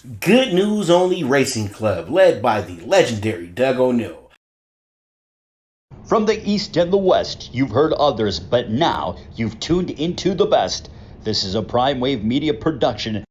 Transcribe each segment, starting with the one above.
Good News Only Racing Club, led by the legendary Doug O'Neill. From the East and the West, you've heard others, but now you've tuned into the best. This is a Prime Wave Media production.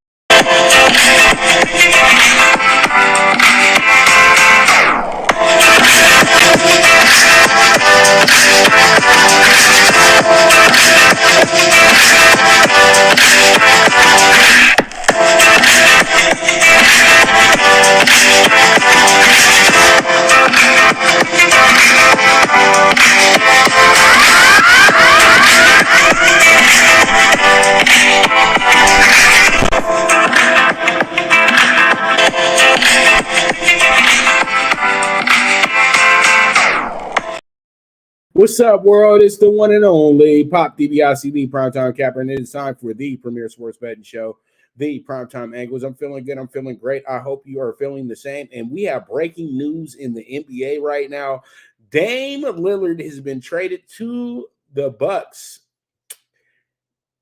What's up, world? It's the one and only Pop DBICD Primetime Capper, and it is time for the premier sports betting show, the Primetime Angles. I'm feeling good. I'm feeling great. I hope you are feeling the same. And we have breaking news in the NBA right now. Dame Lillard has been traded to the Bucks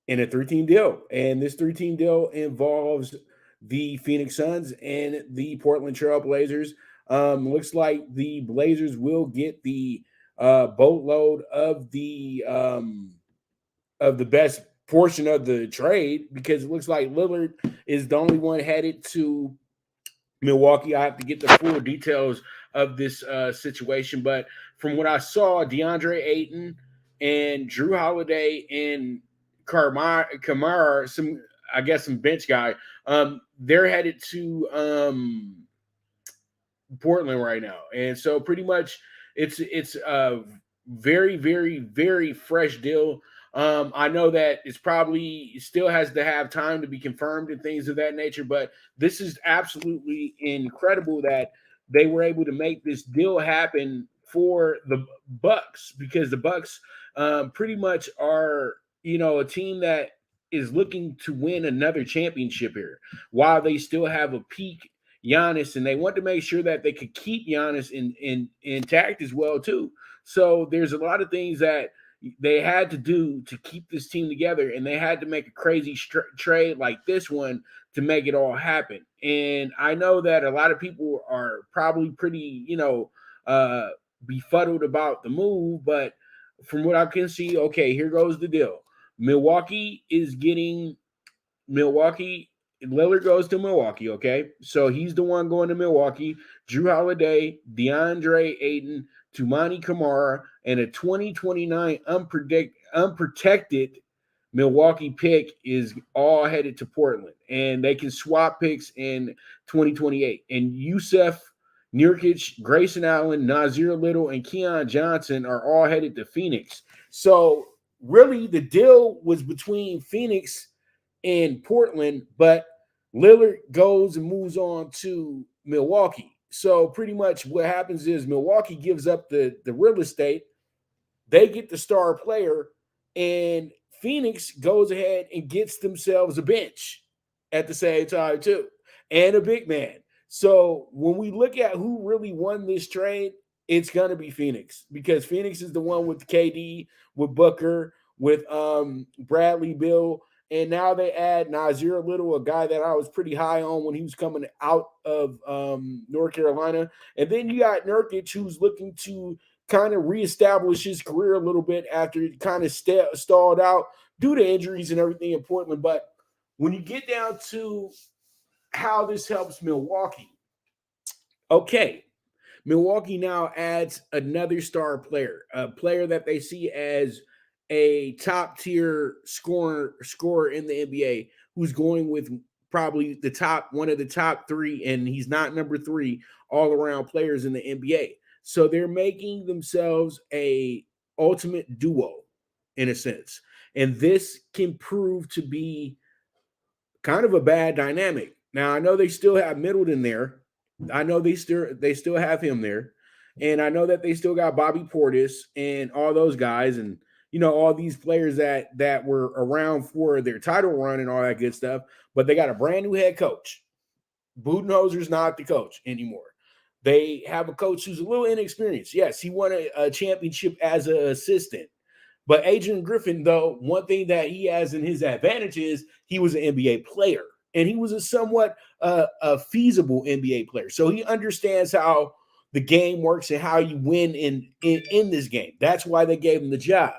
in a three-team deal. And this three-team deal involves the Phoenix Suns and the Portland Trail Blazers. Looks like the Blazers will get the boatload of the best portion of the trade, because it looks like Lillard is the only one headed to Milwaukee. I have to get the full details of this situation, but from what I saw, DeAndre Ayton and Drew Holiday and Kamara, some bench guy, they're headed to Portland right now, and so pretty much it's a very, very, very fresh deal. I know that it's probably still has to have time to be confirmed and things of that nature, but this is absolutely incredible that they were able to make this deal happen for the Bucks, because the Bucks pretty much are, a team that is looking to win another championship here while they still have a peak Giannis, and they want to make sure that they could keep Giannis intact as well too. So there's a lot of things that they had to do to keep this team together, and they had to make a crazy trade like this one to make it all happen. And I know that a lot of people are probably pretty, befuddled about the move, but from what I can see, okay, here goes the deal. Lillard goes to Milwaukee, okay? So he's the one going to Milwaukee. Drew Holiday, DeAndre Ayton, Toumani Camara, and a 2029 unprotected Milwaukee pick is all headed to Portland. And they can swap picks in 2028. And Yusef Nurkic, Grayson Allen, Nazir Little, and Keon Johnson are all headed to Phoenix. So really the deal was between Phoenix and Portland, but Lillard goes and moves on to Milwaukee. So pretty much what happens is Milwaukee gives up the real estate. They get the star player, and Phoenix goes ahead and gets themselves a bench at the same time too, and a big man. So when we look at who really won this trade, it's going to be Phoenix, because Phoenix is the one with KD, with Booker, with Bradley Beal. And now they add Nazir Little, a guy that I was pretty high on when he was coming out of North Carolina. And then you got Nurkic, who's looking to kind of reestablish his career a little bit after it kind of stalled out due to injuries and everything in Portland. But when you get down to how this helps Milwaukee, okay, Milwaukee now adds another star player, a player that they see as a top-tier scorer in the NBA, who's going with probably one of the top three, and he's not number three all-around players in the NBA. So they're making themselves a ultimate duo in a sense. And this can prove to be kind of a bad dynamic. Now, I know they still have Middleton there. I know they still have him there. And I know that they still got Bobby Portis and all those guys, and all these players that were around for their title run and all that good stuff, but they got a brand new head coach. Budenholzer's not the coach anymore. They have a coach who's a little inexperienced. Yes, he won a championship as an assistant. But Adrian Griffin, though, one thing that he has in his advantage is he was an NBA player. and he was a somewhat a feasible NBA player. So he understands how the game works and how you win in this game. That's why they gave him the job.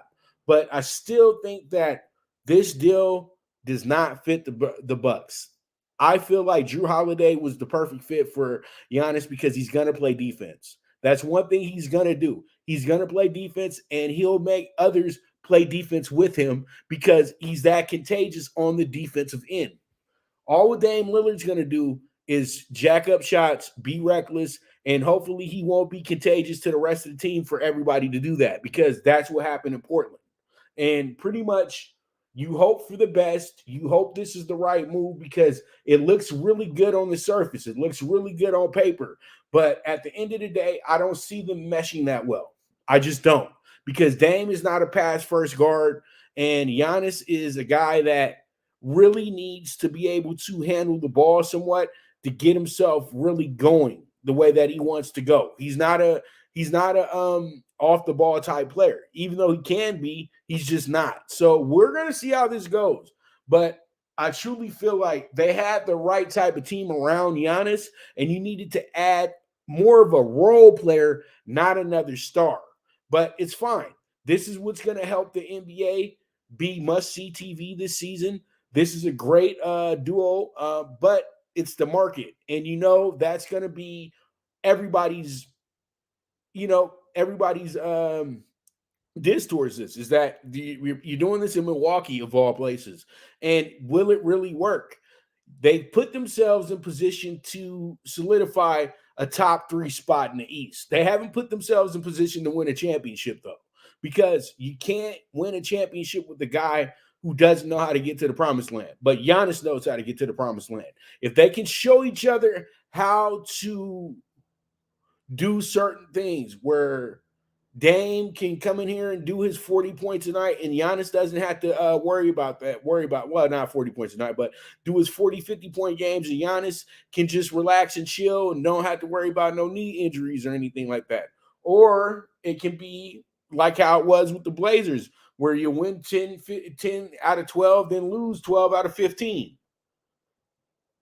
But I still think that this deal does not fit the Bucks. I feel like Drew Holiday was the perfect fit for Giannis because he's going to play defense. That's one thing he's going to do. He's going to play defense, and he'll make others play defense with him because he's that contagious on the defensive end. All what Dame Lillard's going to do is jack up shots, be reckless, and hopefully he won't be contagious to the rest of the team for everybody to do that, because that's what happened in Portland. And pretty much you hope for the best. You hope this is the right move because it looks really good on the surface. It looks really good on paper. But at the end of the day, I don't see them meshing that well. I just don't, because Dame is not a pass-first guard, and Giannis is a guy that really needs to be able to handle the ball somewhat to get himself really going the way that he wants to go. He's not a off the ball type player. Even though he can be, he's just not. So we're going to see how this goes. But I truly feel like they had the right type of team around Giannis, and you needed to add more of a role player, not another star. But it's fine. This is what's going to help the NBA be must-see TV this season. This is a great duo, but it's the market. And that's going to be everybody's diss towards this, is that you're doing this in Milwaukee of all places. And will it really work? They put themselves in position to solidify a top 3 spot in the East. They haven't put themselves in position to win a championship, though, because you can't win a championship with a guy who doesn't know how to get to the promised land. But Giannis knows how to get to the promised land. If they can show each other how to do certain things where Dame can come in here and do his 40 points a night, and Giannis doesn't have to worry about not 40 points a night, but do his 40, 50-point games, and Giannis can just relax and chill and don't have to worry about no knee injuries or anything like that. Or it can be like how it was with the Blazers, where you win 10 out of 12, then lose 12 out of 15.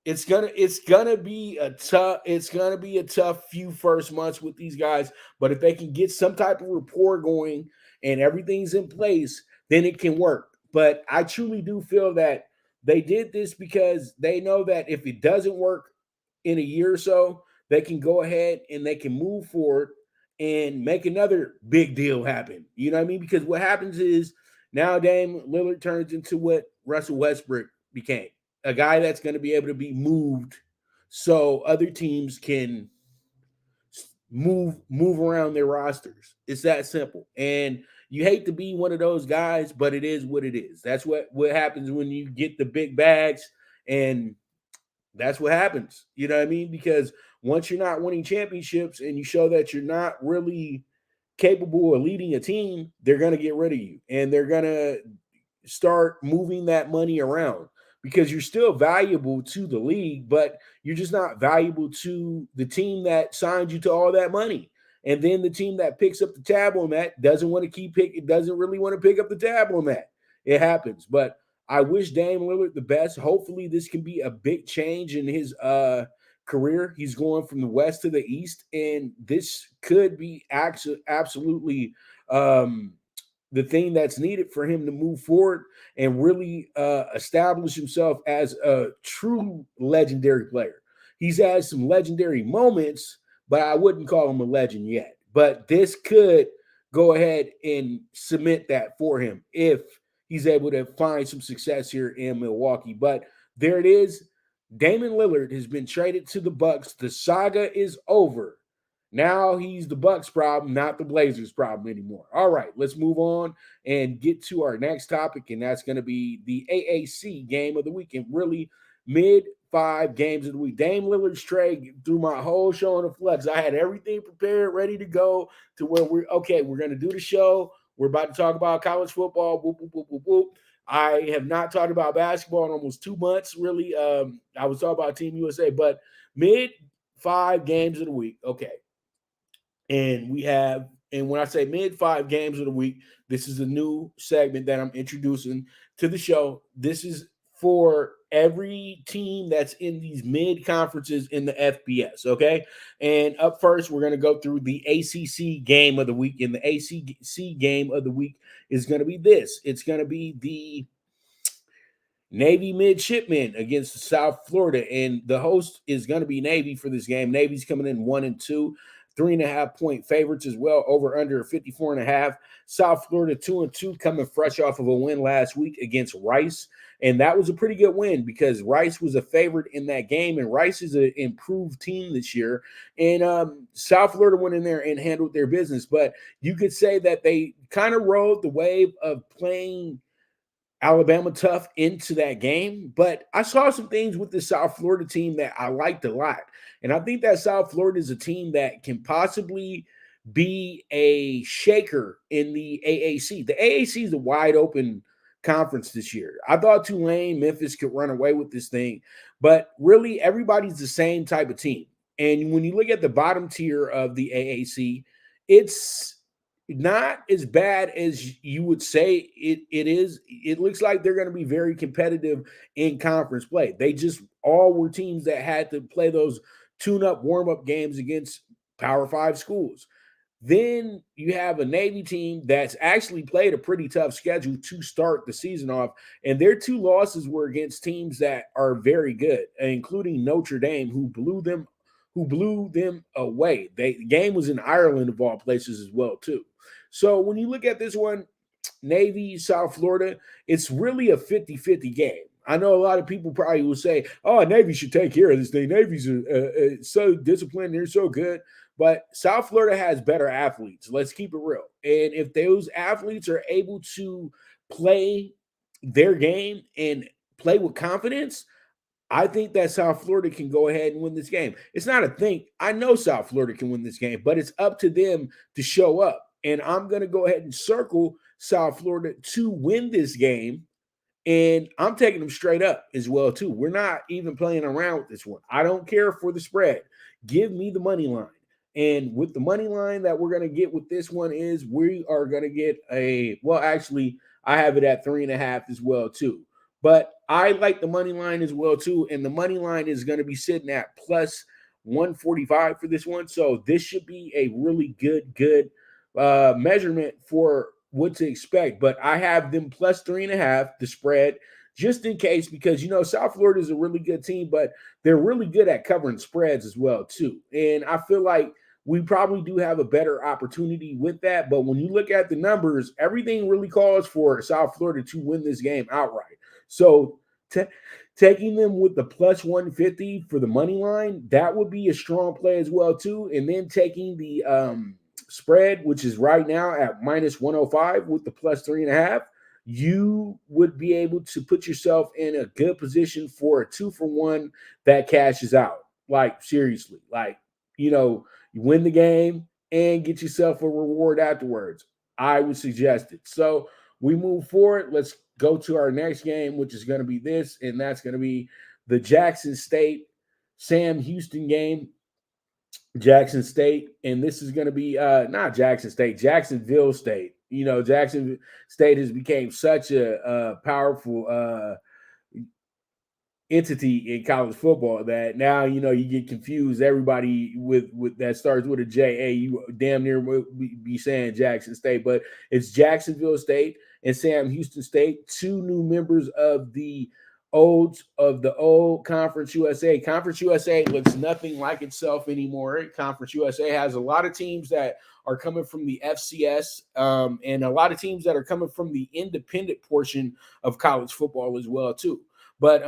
It's gonna be a tough few first months with these guys, but if they can get some type of rapport going and everything's in place, then it can work. But I truly do feel that they did this because they know that if it doesn't work in a year or so, they can go ahead and they can move forward and make another big deal happen. You know what I mean? Because what happens is now Dame Lillard turns into what Russell Westbrook became. A guy that's going to be able to be moved so other teams can move around their rosters. It's that simple. And you hate to be one of those guys, but it is what it is. That's what happens when you get the big bags, and that's what happens. You know what I mean? Because once you're not winning championships and you show that you're not really capable of leading a team, they're going to get rid of you, and they're going to start moving that money around. Because you're still valuable to the league, but you're just not valuable to the team that signed you to all that money. And then the team that picks up the tab on that doesn't really want to pick up the tab on that. It happens. But I wish Dame Lillard the best. Hopefully this can be a big change in his career. He's going from the West to the East, and this could be absolutely the thing that's needed for him to move forward and really establish himself as a true legendary player. He's had some legendary moments, but I wouldn't call him a legend yet. But this could go ahead and cement that for him if he's able to find some success here in Milwaukee. But there it is. Damian Lillard has been traded to the Bucks. The saga is over. Now he's the Bucks problem, not the Blazers problem anymore. All right, let's move on and get to our next topic, and that's going to be the AAC game of the week, and really mid-5 games of the week. Dame Lillard's trade through my whole show on the flex. I had everything prepared, ready to go to where we're going to do the show. We're about to talk about college football. Whoop, whoop, whoop, whoop, whoop. I have not talked about basketball in almost 2 months, really. I was talking about Team USA, but mid-5 games of the week. Okay. And when I say mid-5 games of the week, this is a new segment that I'm introducing to the show. This is for every team that's in these mid conferences in the FBS. Okay. And up first, we're going to go through the ACC game of the week. And the ACC game of the week is going to be this. It's going to be the Navy midshipmen against South Florida, and the host is going to be Navy for this game. Navy's coming in 1-2, 3.5-point favorites as well, over under 54.5. South Florida 2-2, coming fresh off of a win last week against Rice, and that was a pretty good win because Rice was a favorite in that game, and Rice is an improved team this year. And South Florida went in there and handled their business, but you could say that they kind of rode the wave of playing Alabama tough into that game, but I saw some things with the South Florida team that I liked a lot. And I think that South Florida is a team that can possibly be a shaker in the AAC. The AAC is a wide open conference this year. I thought Tulane, Memphis could run away with this thing, but really everybody's the same type of team. And when you look at the bottom tier of the AAC, it's not as bad as you would say it is. It looks like they're going to be very competitive in conference play. They just all were teams that had to play those tune-up, warm-up games against Power 5 schools. Then you have a Navy team that's actually played a pretty tough schedule to start the season off, and their two losses were against teams that are very good, including Notre Dame, who blew them away. The game was in Ireland of all places as well, too. So when you look at this one, Navy, South Florida, it's really a 50-50 game. I know a lot of people probably will say, oh, Navy should take care of this thing. Navy's so disciplined. They're so good. But South Florida has better athletes. Let's keep it real. And if those athletes are able to play their game and play with confidence, I think that South Florida can go ahead and win this game. It's not a think. I know South Florida can win this game, but it's up to them to show up. And I'm going to go ahead and circle South Florida to win this game. And I'm taking them straight up as well, too. We're not even playing around with this one. I don't care for the spread. Give me the money line. And with the money line that we're going to get with this one is we are going to get actually, I have it at 3.5 as well, too. But I like the money line as well, too. And the money line is going to be sitting at plus 145 for this one. So this should be a really good measurement for what to expect. But I have them plus 3.5, the spread, just in case, because, South Florida is a really good team, but they're really good at covering spreads as well, too. And I feel like we probably do have a better opportunity with that. But when you look at the numbers, everything really calls for South Florida to win this game outright. So taking them with the plus 150 for the money line, that would be a strong play as well, too. And then taking the spread, which is right now at minus 105 with the plus 3.5, you would be able to put yourself in a good position for a 2-for-1 that cashes out. Like, seriously, you win the game and get yourself a reward afterwards. I would suggest it. So we move forward. Let's go to our next game, which is going to be this, and that's going to be the Jackson State Sam Houston game. Jackson State, and this is going to be not Jackson State, Jacksonville State. Jackson State has become such a powerful entity in college football that now you get confused. Everybody with that starts with a J, you damn near be saying Jackson State, but it's Jacksonville State and Sam Houston State, two new members of the old Conference USA. Conference USA looks nothing like itself anymore. Conference USA has a lot of teams that are coming from the FCS and a lot of teams that are coming from the independent portion of college football as well, too. But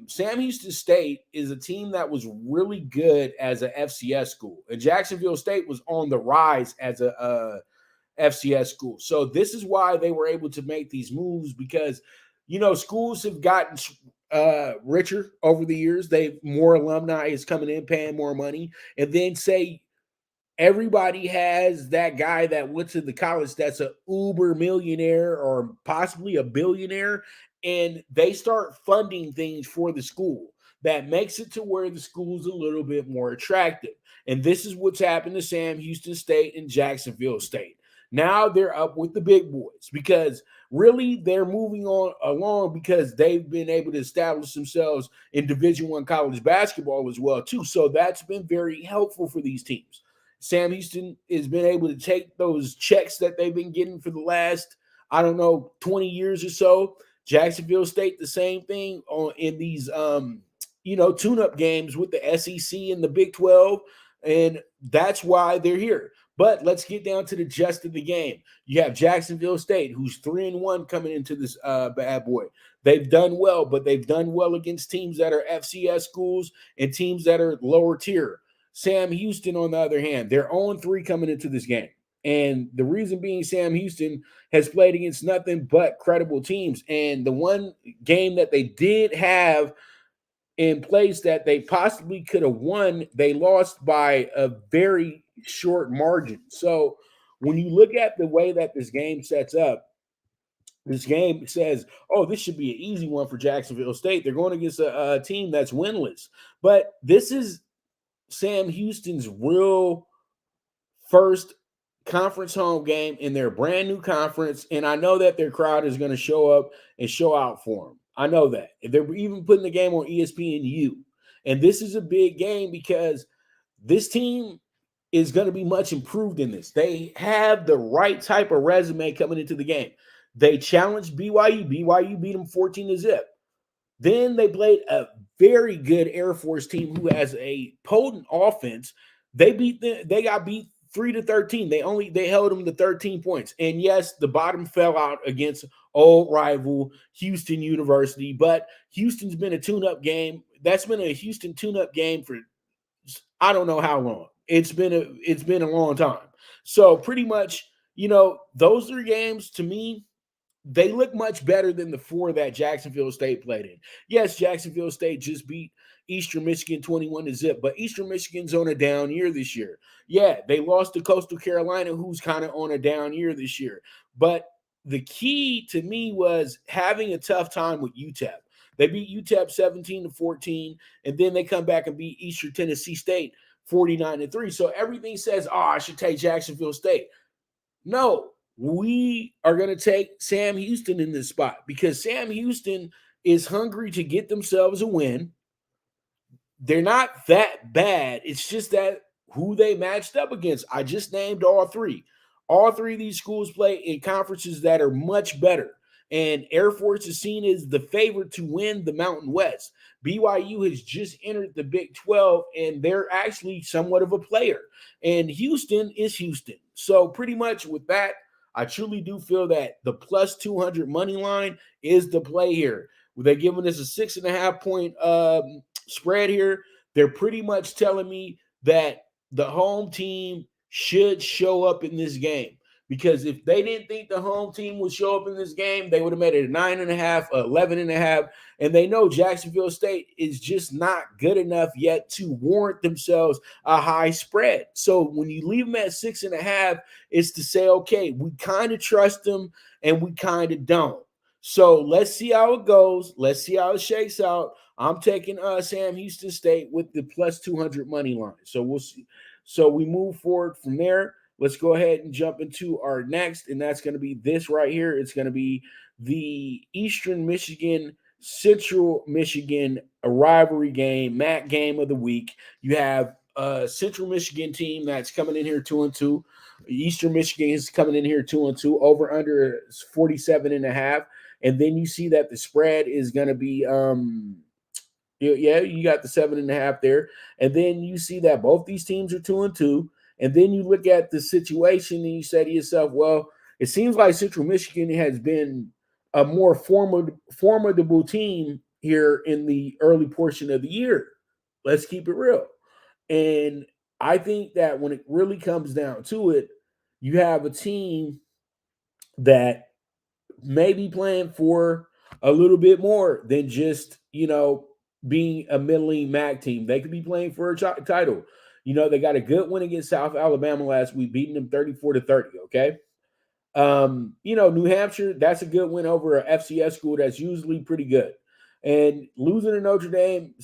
Sam Houston State is a team that was really good as a FCS school. And Jacksonville State was on the rise as a FCS school. So this is why they were able to make these moves because, schools have gotten richer over the years. More alumni is coming in, paying more money. And then say everybody has that guy that went to the college that's a uber millionaire or possibly a billionaire, and they start funding things for the school that makes it to where the school's a little bit more attractive. And this is what's happened to Sam Houston State and Jacksonville State. Now they're up with the big boys because really they're moving on along because they've been able to establish themselves in Division I college basketball as well too. So that's been very helpful for these teams. Sam Houston has been able to take those checks that they've been getting for the last, 20 years or so. Jacksonville State, the same thing in these tune-up games with the SEC and the Big 12, and that's why they're here. But let's get down to the gist of the game. You have Jacksonville State, who's 3-1 coming into this bad boy. They've done well, but they've done well against teams that are FCS schools and teams that are lower tier. Sam Houston, on the other hand, they're 0-3 coming into this game. And the reason being, Sam Houston has played against nothing but credible teams. And the one game that they did have in place that they possibly could have won, they lost by a very short margin. So when you look at the way that this game sets up, this game says, oh, this should be an easy one for Jacksonville State. They're going against a team that's winless. But this is Sam Houston's real first conference home game in their brand new conference, and I know that their crowd is going to show up and show out for them. I know that. They're even putting the game on ESPNU. And this is a big game because this team is going to be much improved in this. They have the right type of resume coming into the game. They challenged BYU. BYU beat them 14-0. Then they played a very good Air Force team who has a potent offense. They got beat 3-13. They held them to 13 points. And yes, the bottom fell out against old rival Houston University, but Houston's been a tune-up game. That's been a Houston tune-up game for I don't know how long. It's been a long time. So pretty much, those 3 games to me, they look much better than the 4 that Jacksonville State played in. Yes, Jacksonville State just beat Eastern Michigan 21-0, but Eastern Michigan's on a down year this year. Yeah, they lost to Coastal Carolina, who's kind of on a down year this year. But the key to me was having a tough time with UTEP. They beat UTEP 17-14, and then they come back and beat Eastern Tennessee State 49-3. So everything says, I should take Jacksonville State. No, we are going to take Sam Houston in this spot because Sam Houston is hungry to get themselves a win. They're not that bad. It's just that who they matched up against. I just named all 3. All 3 of these schools play in conferences that are much better. And Air Force is seen as the favorite to win the Mountain West. BYU has just entered the Big 12, and they're actually somewhat of a player. And Houston is Houston. So pretty much with that, I truly do feel that the plus 200 money line is the play here. They're giving us a 6.5 point spread here. They're pretty much telling me that the home team should show up in this game. Because if they didn't think the home team would show up in this game, they would have made it a 9.5, 11.5. And they know Jacksonville State is just not good enough yet to warrant themselves a high spread. So when you leave them at 6.5, it's to say, okay, we kind of trust them and we kind of don't. So let's see how it goes. Let's see how it shakes out. I'm taking Sam Houston State with the plus 200 money line. So we'll see. So we move forward from there. Let's go ahead and jump into our next, and that's going to be this right here. It's going to be the Eastern Michigan, Central Michigan, a rivalry game, MAC game of the week. You have a Central Michigan team that's coming in here 2-2. Eastern Michigan is coming in here 2-2, over under 47.5. And then you see that the spread is going to be, you got the 7.5 there. And then you see that both these teams are 2-2. And then you look at the situation and you say to yourself, well, it seems like Central Michigan has been a more formidable team here in the early portion of the year. Let's keep it real. And I think that when it really comes down to it, you have a team that may be playing for a little bit more than just, being a middling MAC team. They could be playing for a title. They got a good win against South Alabama last week, beating them 34-30, okay? New Hampshire, that's a good win over an FCS school that's usually pretty good. And losing to Notre Dame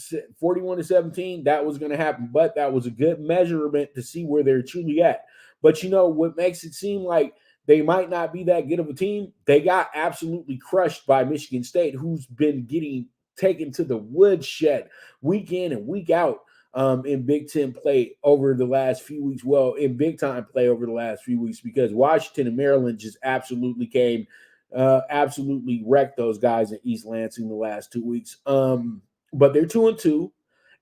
41-17, that was going to happen, but that was a good measurement to see where they're truly at. But what makes it seem like they might not be that good of a team. They got absolutely crushed by Michigan State, who's been getting taken to the woodshed week in and week out in Big Ten play over the last few weeks. Well, in big time play over the last few weeks, because Washington and Maryland just absolutely absolutely wrecked those guys in East Lansing the last 2 weeks. But they're 2-2.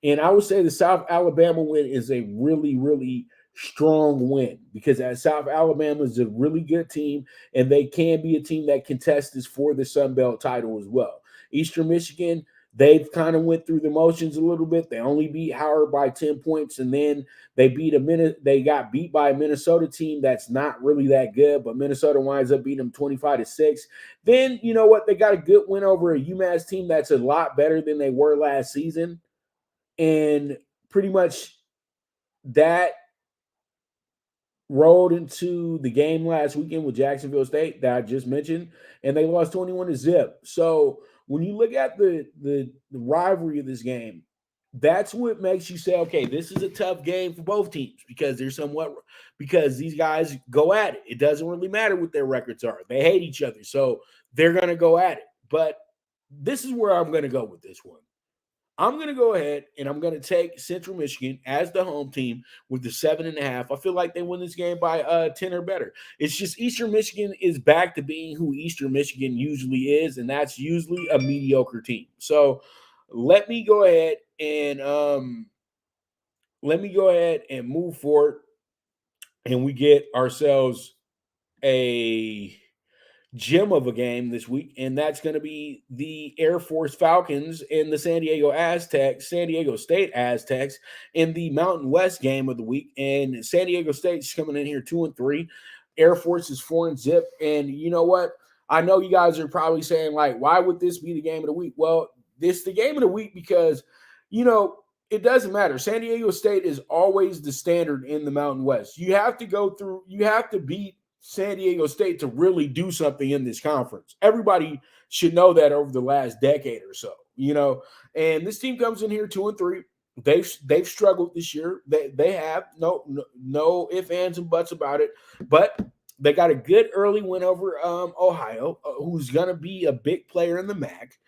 And I would say the South Alabama win is a really, really strong win, because South Alabama is a really good team, and they can be a team that contests for the Sun Belt title as well. Eastern Michigan, they've kind of went through the motions a little bit. They only beat Howard by 10 points, and then they got beat by a Minnesota team that's not really that good, but Minnesota winds up beating them 25-6. Then, you know what? They got a good win over a UMass team that's a lot better than they were last season. And pretty much that rolled into the game last weekend with Jacksonville State that I just mentioned, and they lost 21-0. So when you look at the rivalry of this game, that's what makes you say, okay, this is a tough game for both teams, because because these guys go at it. It doesn't really matter what their records are. They hate each other, so they're going to go at it. But this is where I'm going to go with this one. I'm going to go ahead and I'm going to take Central Michigan as the home team with the 7.5. I feel like they win this game by 10 or better. It's just Eastern Michigan is back to being who Eastern Michigan usually is, and that's usually a mediocre team. So let me go ahead and move forward, and we get ourselves a gem of a game this week, and that's going to be the Air Force Falcons and the San Diego State Aztecs in the Mountain West game of the week. And San Diego State's coming in here 2-3. Air Force is 4-0. And you know what? I know you guys are probably saying, like, why would this be the game of the week? Well, this is the game of the week because, you know, it doesn't matter. San Diego State is always the standard in the Mountain West. You have to beat San Diego State to really do something in this conference. Everybody should know that over the last decade or so, you know. And this team comes in here 2-3. They've struggled this year. They have no ifs, ands, and buts about it. But they got a good early win over Ohio, who's going to be a big player in the MAC.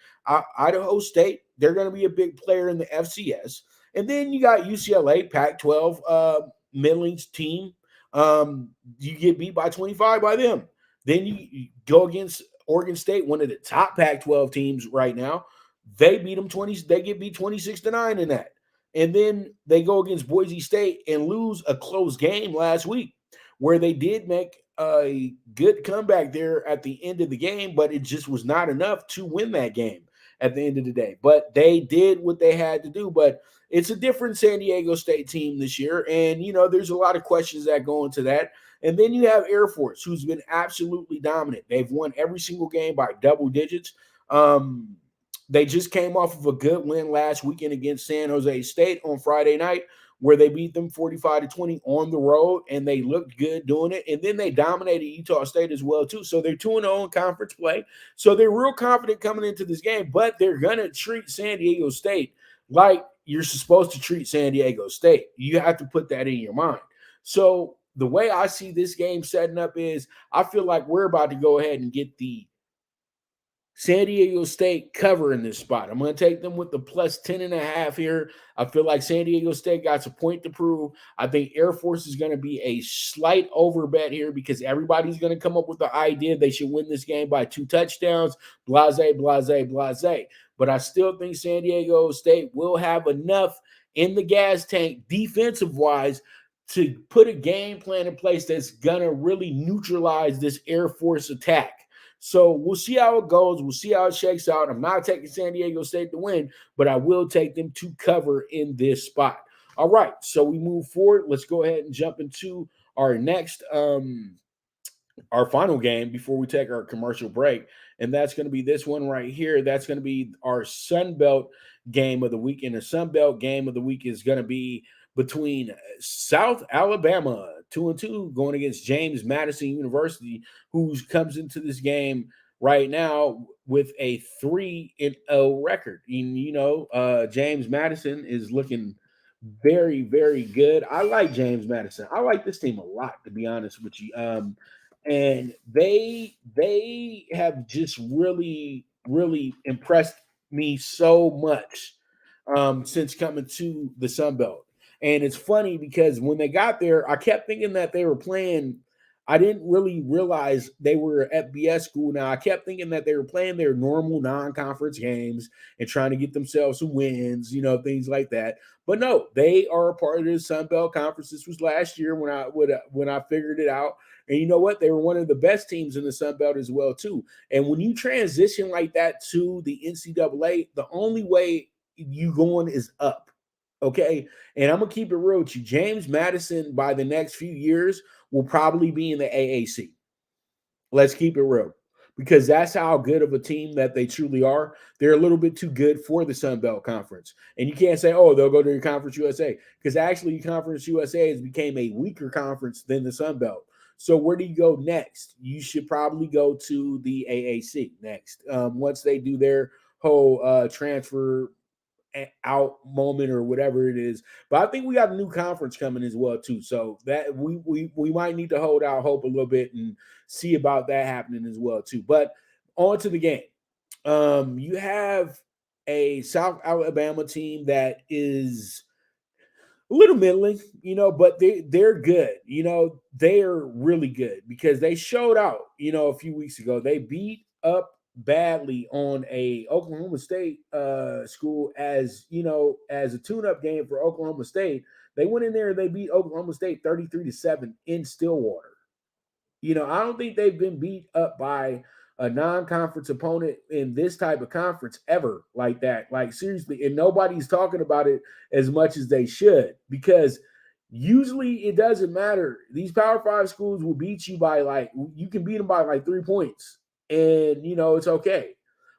Idaho State, they're going to be a big player in the FCS. And then you got UCLA, Pac-12 middling team. You get beat by 25 by them. Then you go against Oregon State, one of the top Pac-12 teams right now. They beat them 20. They get beat 26-9 in that. And then they go against Boise State and lose a close game last week, where they did make a good comeback there at the end of the game, but it just was not enough to win that game at the end of the day. But they did what they had to do. But it's a different San Diego State team this year. And, you know, there's a lot of questions that go into that. And then you have Air Force, who's been absolutely dominant. They've won every single game by double digits. They just came off of a good win last weekend against San Jose State on Friday night, where they beat them 45-20 on the road, and they looked good doing it. And then they dominated Utah State as well, too. So they're 2-0 in conference play. So they're real confident coming into this game, but they're going to treat San Diego State like you're supposed to treat San Diego State. You have to put that in your mind. So the way I see this game setting up is I feel like we're about to go ahead and get the San Diego State cover in this spot. I'm going to take them with the plus 10.5 here. I feel like San Diego State got a point to prove. I think Air Force is going to be a slight over bet here, because everybody's going to come up with the idea they should win this game by 2 touchdowns, blase. But I still think San Diego State will have enough in the gas tank defensive-wise to put a game plan in place that's going to really neutralize this Air Force attack. So we'll see how it goes. We'll see how it shakes out. I'm not taking San Diego State to win, but I will take them to cover in this spot. All right, so we move forward. Let's go ahead and jump into our next, our final game before we take our commercial break, and that's going to be this one right here. That's going to be our Sun Belt game of the week, and the Sun Belt game of the week is going to be between South Alabama, 2-2, going against James Madison University, who comes into this game right now with a 3-0 record. And, you know, James Madison is looking very, very good. I like James Madison. I like this team a lot, to be honest with you. and they have just really impressed me so much since coming to the Sun Belt. And it's funny because when they got there, I kept thinking that they were playing. I didn't really realize they were at BS school. Now I kept thinking that they were playing their normal non-conference games and trying to get themselves some wins, things like that. But no, they are a part of the Sun Belt Conference. This was last year when I figured it out. And you know what? They were one of the best teams in the Sun Belt as well too. And when you transition like that to the NCAA, the only way you going is up. Okay. And I'm going to keep it real with you. James Madison, by the next few years, will probably be in the AAC. Let's keep it real, because that's how good of a team that they truly are. They're a little bit too good for the Sun Belt Conference. And you can't say, oh, they'll go to your Conference USA, because actually Conference USA has became a weaker conference than the Sun Belt. So where do you go next? You should probably go to the AAC next. Once they do their whole transfer out moment or whatever it is. But I think we got a new conference coming as well too. So that we might need to hold out hope a little bit and see about that happening as well too. But on to the game. You have a South Alabama team that is a little middling, but they're good. They are really good because they showed out, a few weeks ago. They beat up badly on a Oklahoma State school as a tune-up game for Oklahoma State. They went in there and they beat Oklahoma State 33-7 in Stillwater. I don't think they've been beat up by a non-conference opponent in this type of conference ever like that. Like seriously, and nobody's talking about it as much as they should, because usually it doesn't matter. These Power 5 schools will beat you by you can beat them by 3 points. And, it's okay.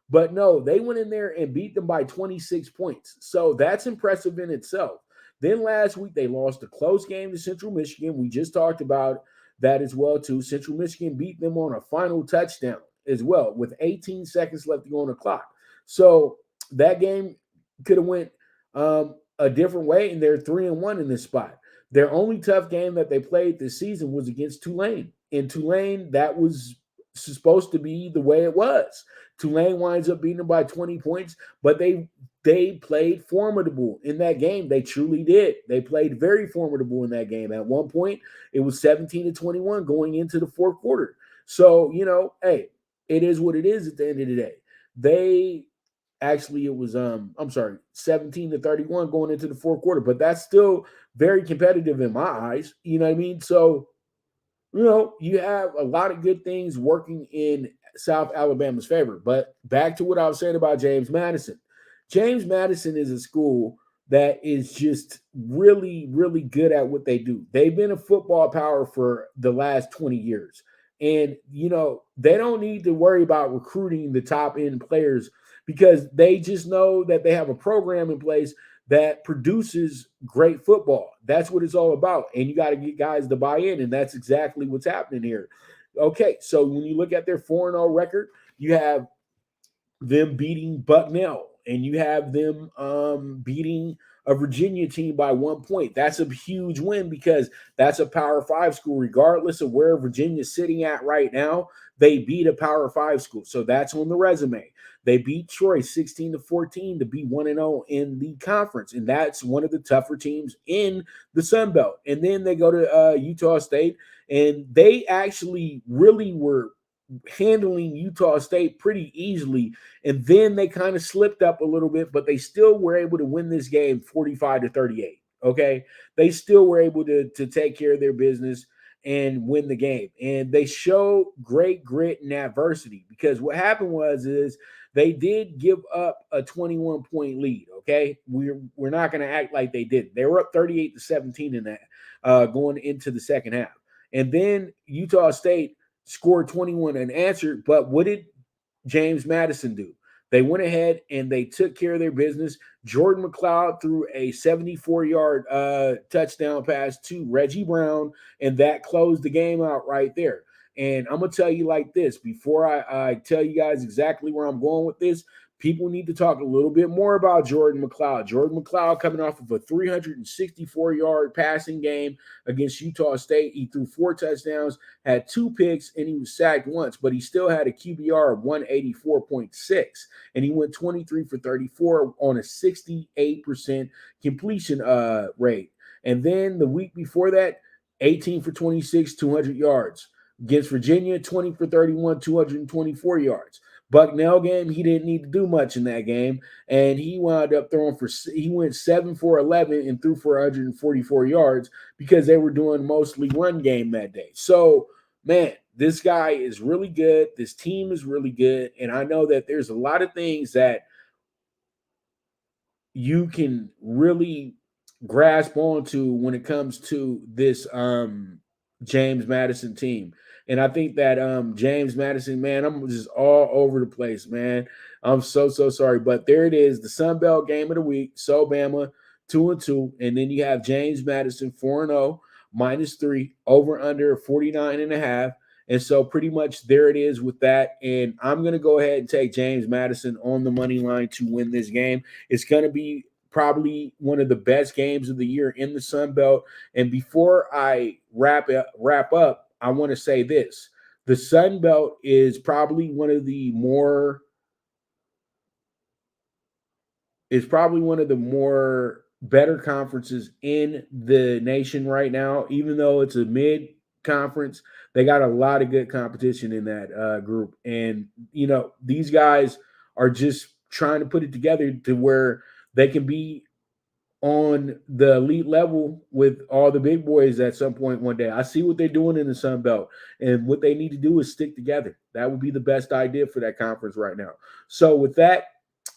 But no, they went in there and beat them by 26 points. So that's impressive in itself. Then last week, they lost a close game to Central Michigan. We just talked about that as well, too. Central Michigan beat them on a final touchdown as well with 18 seconds left to go on the clock. So that game could have went a different way, and they're 3-1 in this spot. Their only tough game that they played this season was against Tulane. In Tulane, that was supposed to be the way it was. Tulane winds up beating them by 20 points, but they played formidable in that game. They truly did. They played very formidable in that game. At one point, it was 17-21 going into the fourth quarter. So, hey, it is what it is at the end of the day. It was 17-31 going into the fourth quarter, but that's still very competitive in my eyes. You know what I mean? So, you have a lot of good things working in South Alabama's favor. But back to what I was saying about James Madison. James Madison is a school that is just really, really good at what they do. They've been a football power for the last 20 years. And, they don't need to worry about recruiting the top end players, because they just know that they have a program in place that produces great football. That's what it's all about. And you got to get guys to buy in, and that's exactly what's happening here. Okay, so when you look at their 4-0 record, you have them beating Bucknell, and you have them beating a Virginia team by 1 point. That's a huge win, because that's a Power 5 school. Regardless of where Virginia's sitting at right now, they beat a Power 5 school. So that's on the resume. They beat Troy 16-14 to be 1-0 in the conference. And that's one of the tougher teams in the Sun Belt. And then they go to Utah State, and they actually really were handling Utah State pretty easily. And then they kind of slipped up a little bit, but they still were able to win this game 45-38. Okay. They still were able to take care of their business and win the game. And they show great grit and adversity, because what happened is they did give up a 21-point lead. Okay. We're not going to act like they didn't. They were up 38-17 in that going into the second half. And then Utah State scored 21 and answered. But what did James Madison do? They went ahead and they took care of their business. Jordan McLeod threw a 74-yard touchdown pass to Reggie Brown, and that closed the game out right there. And I'm going to tell you like this before I tell you guys exactly where I'm going with this. People need to talk a little bit more about Jordan McLeod. Jordan McLeod coming off of a 364-yard passing game against Utah State. He threw 4 touchdowns, had 2 picks, and he was sacked once, but he still had a QBR of 184.6, and he went 23 for 34 on a 68% completion rate. And then the week before that, 18 for 26, 200 yards. Against Virginia, 20 for 31, 224 yards. Bucknell game, he didn't need to do much in that game, and he wound up he went 7 for 11 and threw for 144 yards because they were doing mostly run game that day. So, man, this guy is really good. This team is really good, and I know that there's a lot of things that you can really grasp onto when it comes to this James Madison team. And I think that James Madison, man, I'm just all over the place, man. I'm so sorry. But there it is, the Sun Belt game of the week, SoBama 2-2. And then you have James Madison 4-0, -3, over under 49.5. And so pretty much there it is with that. And I'm going to go ahead and take James Madison on the money line to win this game. It's going to be probably one of the best games of the year in the Sun Belt. And before I wrap up, I want to say this. The Sun Belt is probably one of the more better conferences in the nation right now. Even though it's a mid-conference, they got a lot of good competition in that group. And, these guys are just trying to put it together to where they can be on the elite level with all the big boys at some point one day. I see what they're doing in the Sun Belt, and what they need to do is stick together. That would be the best idea for that conference right now. So with that,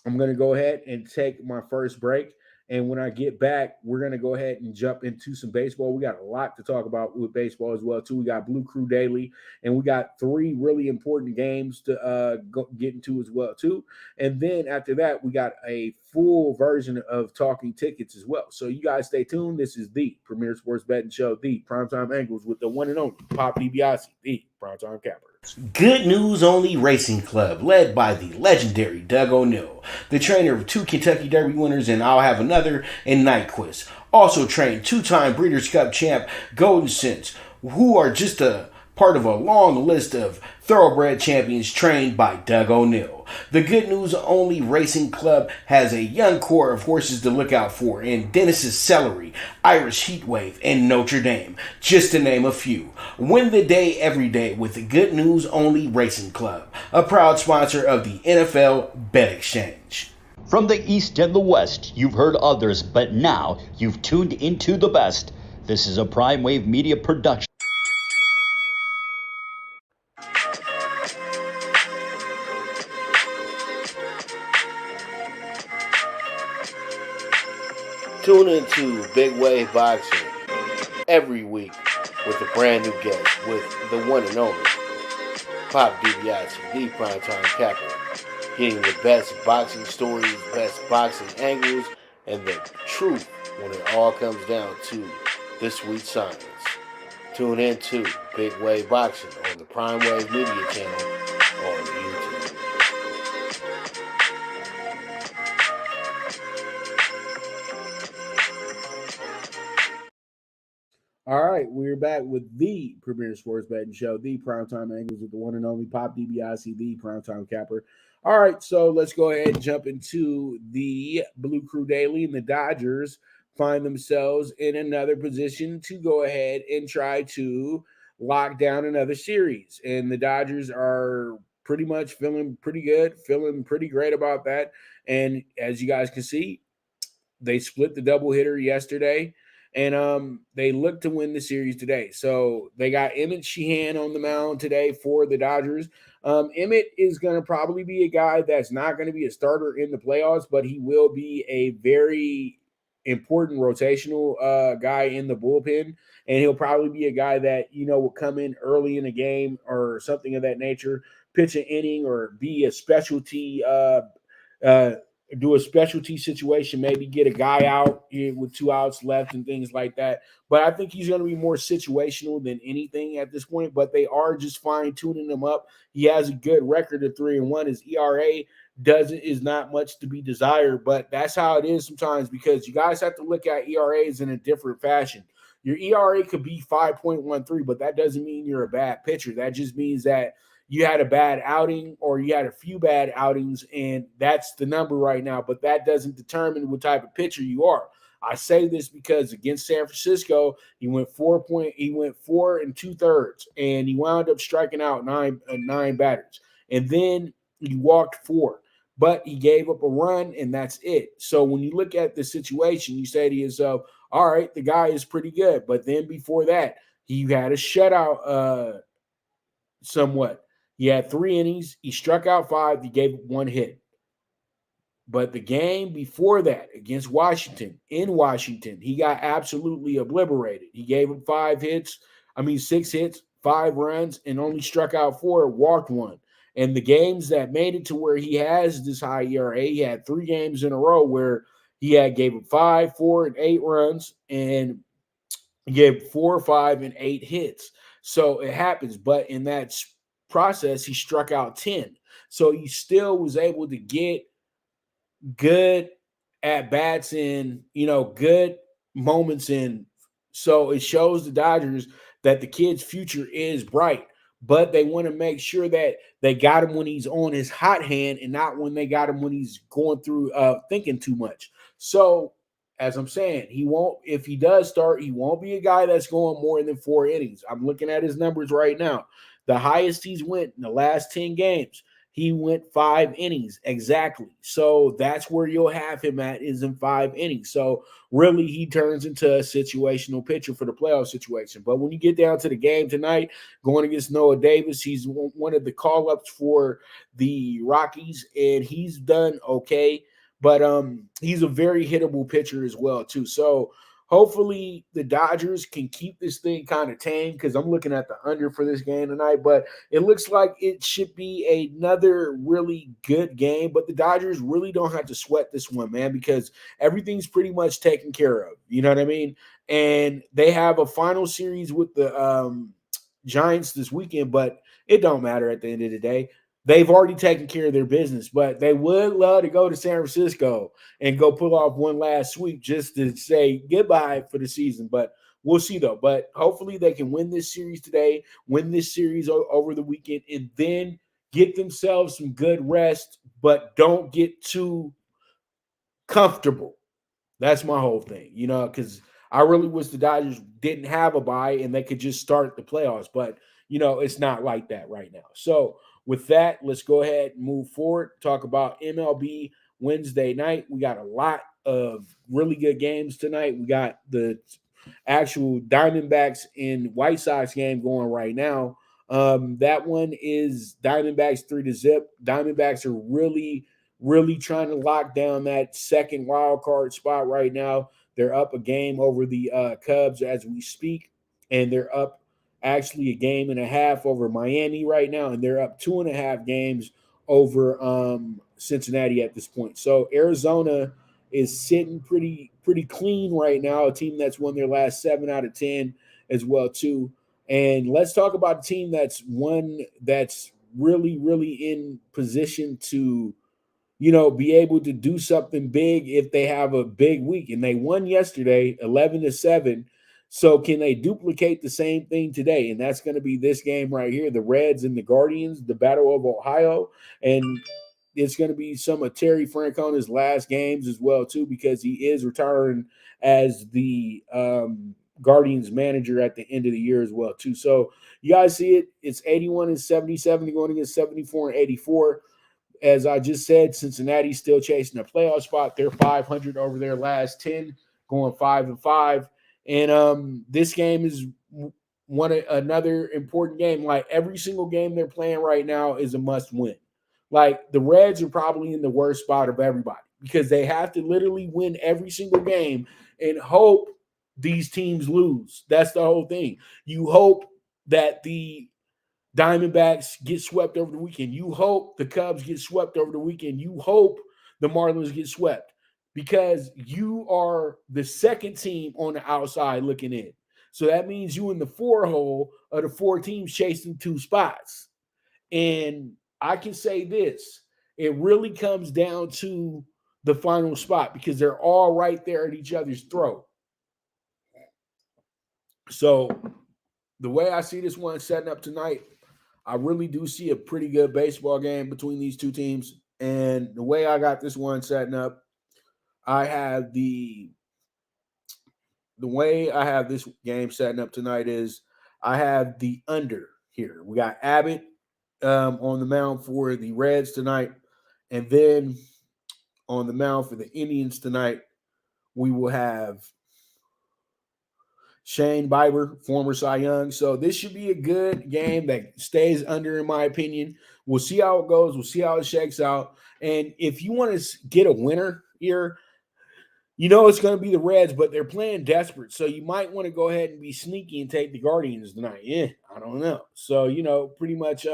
I'm going to go ahead and take my first break. And when I get back, we're going to go ahead and jump into some baseball. We got a lot to talk about with baseball as well, too. We got Blue Crew Daily, and we got 3 really important games to get into as well, too. And then after that, we got a full version of Talking Tickets as well. So you guys stay tuned. This is the premier sports betting show, the PrimeTime Angles, with the one and only Pop DiBiase, the PrimeTime Capper. Good News Only Racing Club, led by the legendary Doug O'Neill, the trainer of 2 Kentucky Derby winners, and I'll have another in Nyquist. Also trained 2-time Breeders' Cup champ Golden Sense, who are just a part of a long list of thoroughbred champions trained by Doug O'Neill. The Good News Only Racing Club has a young core of horses to look out for in Dennis's Celery, Irish Heatwave, and Notre Dame, just to name a few. Win the day every day with the Good News Only Racing Club, a proud sponsor of the NFL Bet Exchange. From the East and the West, you've heard others, but now you've tuned into the best. This is a Prime Wave Media production. Tune into Big Wave Boxing every week with a brand new guest with the one and only Pop DiBiase, the PrimeTime Capper, getting the best boxing stories, best boxing angles, and the truth when it all comes down to the sweet science. Tune in to Big Wave Boxing on the Prime Wave Media channel on YouTube. All right, we're back with the premier sports betting show, the PrimeTime Angles, with the one and only Pop DiBiase, the PrimeTime Capper. All right, so let's go ahead and jump into the Blue Crew Daily. And the Dodgers find themselves in another position to go ahead and try to lock down another series. And the Dodgers are pretty much feeling pretty good, feeling pretty great about that. And as you guys can see, they split the doubleheader yesterday. And they look to win the series today. So they got Emmett Sheehan on the mound today for the Dodgers. Emmett is going to probably be a guy that's not going to be a starter in the playoffs, but he will be a very important rotational guy in the bullpen. And he'll probably be a guy that, will come in early in a game or something of that nature, pitch an inning or be a specialty do a specialty situation, maybe get a guy out with 2 outs left and things like that. But I think he's going to be more situational than anything at this point. But they are just fine tuning him up. He has a good record of 3-1. His ERA is not much to be desired, but that's how it is sometimes because you guys have to look at ERAs in a different fashion. Your ERA could be 5.13, but that doesn't mean you're a bad pitcher. That just means that you had a bad outing or you had a few bad outings, and that's the number right now. But that doesn't determine what type of pitcher you are. I say this because against San Francisco, he went 4 2/3, and he wound up striking out nine batters, and then he walked 4. But he gave up a run, and that's it. So when you look at the situation, you say to yourself, all right, the guy is pretty good. But then before that, he had a shutout somewhat. He had 3 innings. He struck out 5. He gave up 1 hit. But the game before that against Washington, in Washington, he got absolutely obliterated. He gave up 6 hits, 5 runs, and only struck out 4, walked 1. And the games that made it to where he has this high ERA, he had 3 games in a row where he gave up 5, 4, and 8 runs, and he gave 4, 5, and 8 hits. So it happens. But in that process, he struck out 10. So he still was able to get good at bats in, good moments in. So it shows the Dodgers that the kid's future is bright, but they want to make sure that they got him when he's on his hot hand and not when they got him when he's going through thinking too much. So as I'm saying, if he does start, he won't be a guy that's going more than 4 innings. I'm looking at his numbers right now. The highest he's went in the last 10 games, he went 5 innings exactly. So that's where you'll have him at, is in 5 innings. So really he turns into a situational pitcher for the playoff situation. But when you get down to the game tonight, going against Noah Davis, he's one of the call-ups for the Rockies, and he's done okay. But he's a very hittable pitcher as well, too. So hopefully the Dodgers can keep this thing kind of tame, because I'm looking at the under for this game tonight. But it looks like it should be another really good game. But the Dodgers really don't have to sweat this one, man, because everything's pretty much taken care of. You know what I mean? And they have a final series with the Giants this weekend, but it don't matter at the end of the day. They've already taken care of their business, but they would love to go to San Francisco and go pull off one last sweep just to say goodbye for the season. But we'll see, though. But hopefully they can win this series today, win this series over the weekend, and then get themselves some good rest, but don't get too comfortable. That's my whole thing, because I really wish the Dodgers didn't have a bye and they could just start the playoffs. But, it's not like that right now. So, with that, let's go ahead and move forward. Talk about MLB Wednesday night. We got a lot of really good games tonight. We got the actual Diamondbacks and White Sox game going right now. That one is Diamondbacks 3-0. Diamondbacks are really, really trying to lock down that second wild card spot right now. They're up a game over the Cubs as we speak, and they're up actually a game and a half over Miami right now, and they're up 2.5 games over Cincinnati at this point. So Arizona is sitting pretty clean right now, a team that's won their last 7 out of 10 as well too. And let's talk about a team that's really, really in position to be able to do something big if they have a big week. And they won yesterday 11-7. So can they duplicate the same thing today? And that's going to be this game right here, the Reds and the Guardians, the Battle of Ohio. And it's going to be some of Terry Francona's last games as well, too, because he is retiring as the Guardians manager at the end of the year as well, too. So you guys see it. It's 81-77 going against 74-84. As I just said, Cincinnati's still chasing a playoff spot. They're 500 over their last 10, going 5-5. And this game is another important game. Like every single game they're playing right now is a must win. Like the Reds are probably in the worst spot of everybody because they have to literally win every single game and hope these teams lose. That's the whole thing. You hope that the Diamondbacks get swept over the weekend. You hope the Cubs get swept over the weekend. You hope the Marlins get swept because you are the second team on the outside looking in. So that means you in the 4 hole of the 4 teams chasing 2 spots. And I can say this, it really comes down to the final spot because they're all right there at each other's throat. So the way I see this one setting up tonight, I really do see a pretty good baseball game between these 2 teams. And the way I got this one setting up, I have the way I have this game setting up tonight is I have the under here. We got Abbott on the mound for the Reds tonight. And then on the mound for the Indians tonight, we will have Shane Bieber, former Cy Young. So this should be a good game that stays under, in my opinion. We'll see how it goes. We'll see how it shakes out. And if you want to get a winner here, you know it's going to be the Reds, but they're playing desperate. So you might want to go ahead and be sneaky and take the Guardians tonight. Yeah, I don't know. So, pretty much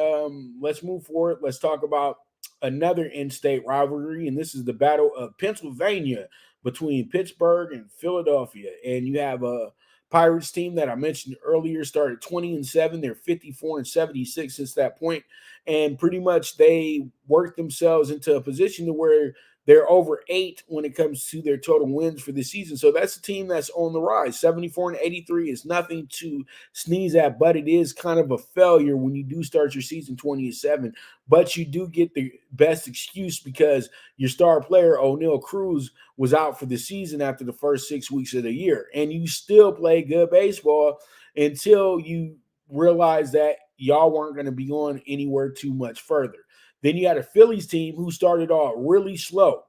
let's move forward. Let's talk about another in-state rivalry, and this is the Battle of Pennsylvania between Pittsburgh and Philadelphia. And you have a Pirates team that I mentioned earlier started 20-7. They're 54-76 since that point. And pretty much they worked themselves into a position to where they're over 8 when it comes to their total wins for the season. So that's a team that's on the rise. 74-83 is nothing to sneeze at, but it is kind of a failure when you do start your season 20-7. But you do get the best excuse because your star player, O'Neal Cruz, was out for the season after the first 6 weeks of the year. And you still play good baseball until you realize that y'all weren't going to be going anywhere too much further. Then you had a Phillies team who started off really slow.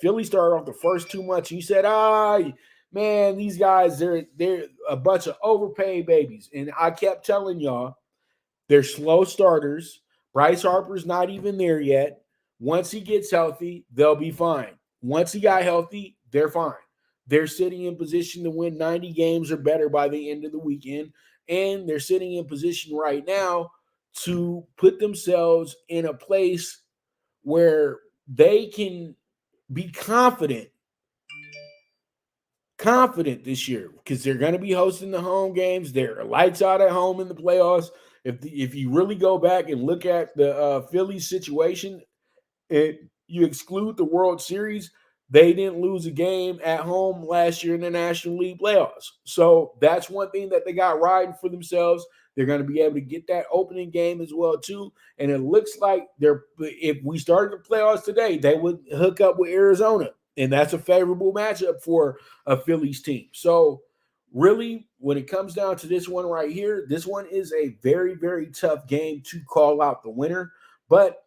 Philly started off the first 2 months. And you said, man, these guys, they're a bunch of overpaid babies. And I kept telling y'all, they're slow starters. Bryce Harper's not even there yet. Once he gets healthy, they'll be fine. Once he got healthy, they're fine. They're sitting in position to win 90 games or better by the end of the weekend. And they're sitting in position right now to put themselves in a place where they can be confident this year because they're going to be hosting the home games. They're lights out at home in the playoffs. If you really go back and look at the Phillies situation, and you exclude the World Series, they didn't lose a game at home last year in the National League playoffs. So that's one thing that they got riding for themselves. They're going to be able to get that opening game as well, too. And it looks like if we started the playoffs today, they would hook up with Arizona. And that's a favorable matchup for a Phillies team. So really, when it comes down to this one right here, this one is a very, very tough game to call out the winner. But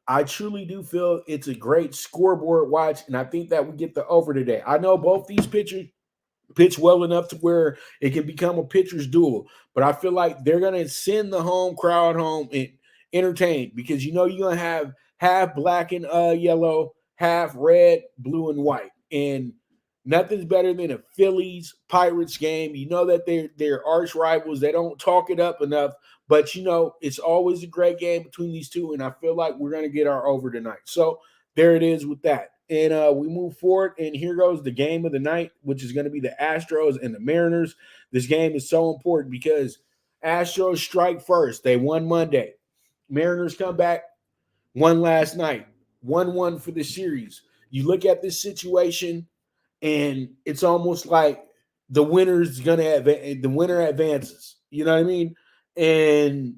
I truly do feel it's a great scoreboard watch, and I think that we get the over today. I know both these pitchers pitch well enough to where it can become a pitcher's duel, but I feel like they're going to send the home crowd home and entertained because you're going to have half black and yellow, half red, blue, and white. And nothing's better than a Phillies Pirates game. You know that they're arch rivals. They don't talk it up enough, but it's always a great game between these two. And I feel like we're going to get our over tonight. So there it is with that. And we move forward, and here goes the game of the night, which is going to be the Astros and the Mariners. This game is so important because Astros strike first. They won Monday. Mariners come back, won last night, 1-1 for the series. You look at this situation, and it's almost like the winner advances. You know what I mean? And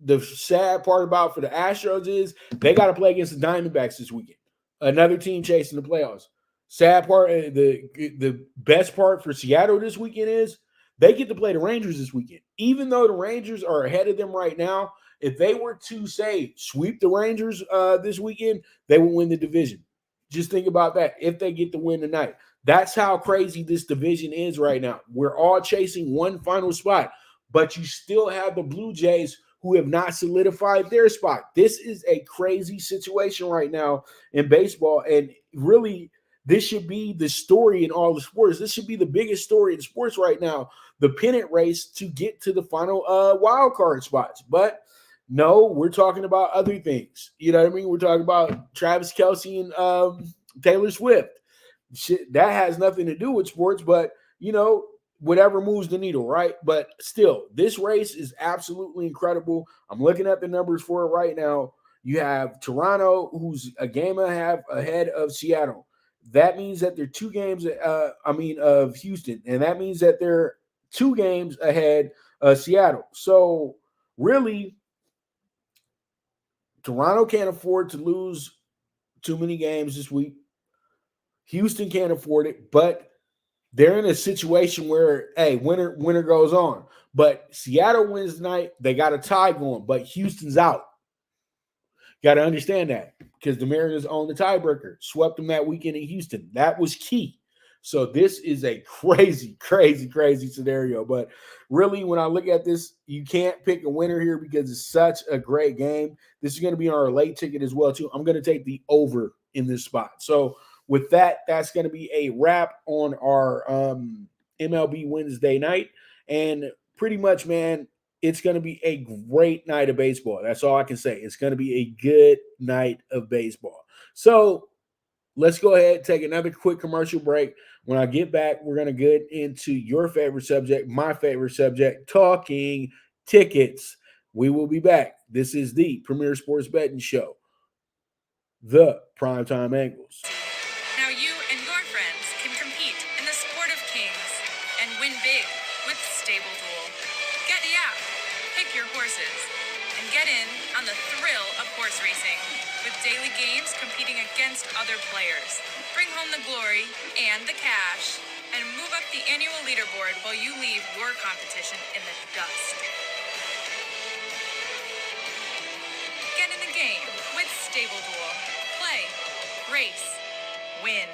the sad part about for the Astros is they got to play against the Diamondbacks this weekend. Another team chasing the playoffs. Sad part, the best part for Seattle this weekend is they get to play the Rangers this weekend. Even though the Rangers are ahead of them right now, if they were to, say, sweep the Rangers this weekend, they will win the division. Just think about that if they get the win tonight. That's how crazy this division is right now. We're all chasing one final spot, but you still have the Blue Jays who have not solidified their spot. This is a crazy situation right now in baseball, and really this should be the story in all the sports. This should be the biggest story in sports right now, the pennant race to get to the final wild card spots. But No, we're talking about other things. You know what I mean? We're talking about Travis Kelce and Taylor Swift. Shit, that has nothing to do with sports, but whatever moves the needle, right? But still, this race is absolutely incredible. I'm looking at the numbers for it right now. You have Toronto, who's a game and a half ahead of Seattle. That means that they're 2 games, of Houston, and that means that they're 2 games ahead of Seattle. So really, Toronto can't afford to lose too many games this week. Houston can't afford it, but they're in a situation where, hey, winner goes on. But Seattle wins tonight. They got a tie going, but Houston's out. Got to understand that because the Mariners own the tiebreaker. Swept them that weekend in Houston. That was key. So this is a crazy, crazy, crazy scenario. But really, when I look at this, you can't pick a winner here because it's such a great game. This is going to be on our late ticket as well, too. I'm going to take the over in this spot. So with that, that's going to be a wrap on our MLB Wednesday night. And pretty much, man, it's going to be a great night of baseball. That's all I can say. It's going to be a good night of baseball. So let's go ahead and take another quick commercial break. When I get back, we're going to get into your favorite subject, my favorite subject, talking tickets. We will be back. This is the Premier Sports Betting Show, the PrimeTime Angles. Now you and your friends can compete in the sport of kings and win big with Stable Duel. Get the app, pick your horses, and get in on the thrill of horse racing with daily games competing against other players. Bring home the glory and the cash and move up the annual leaderboard while you leave your competition in the dust. Get in the game with Stable Duel. Play, race, win.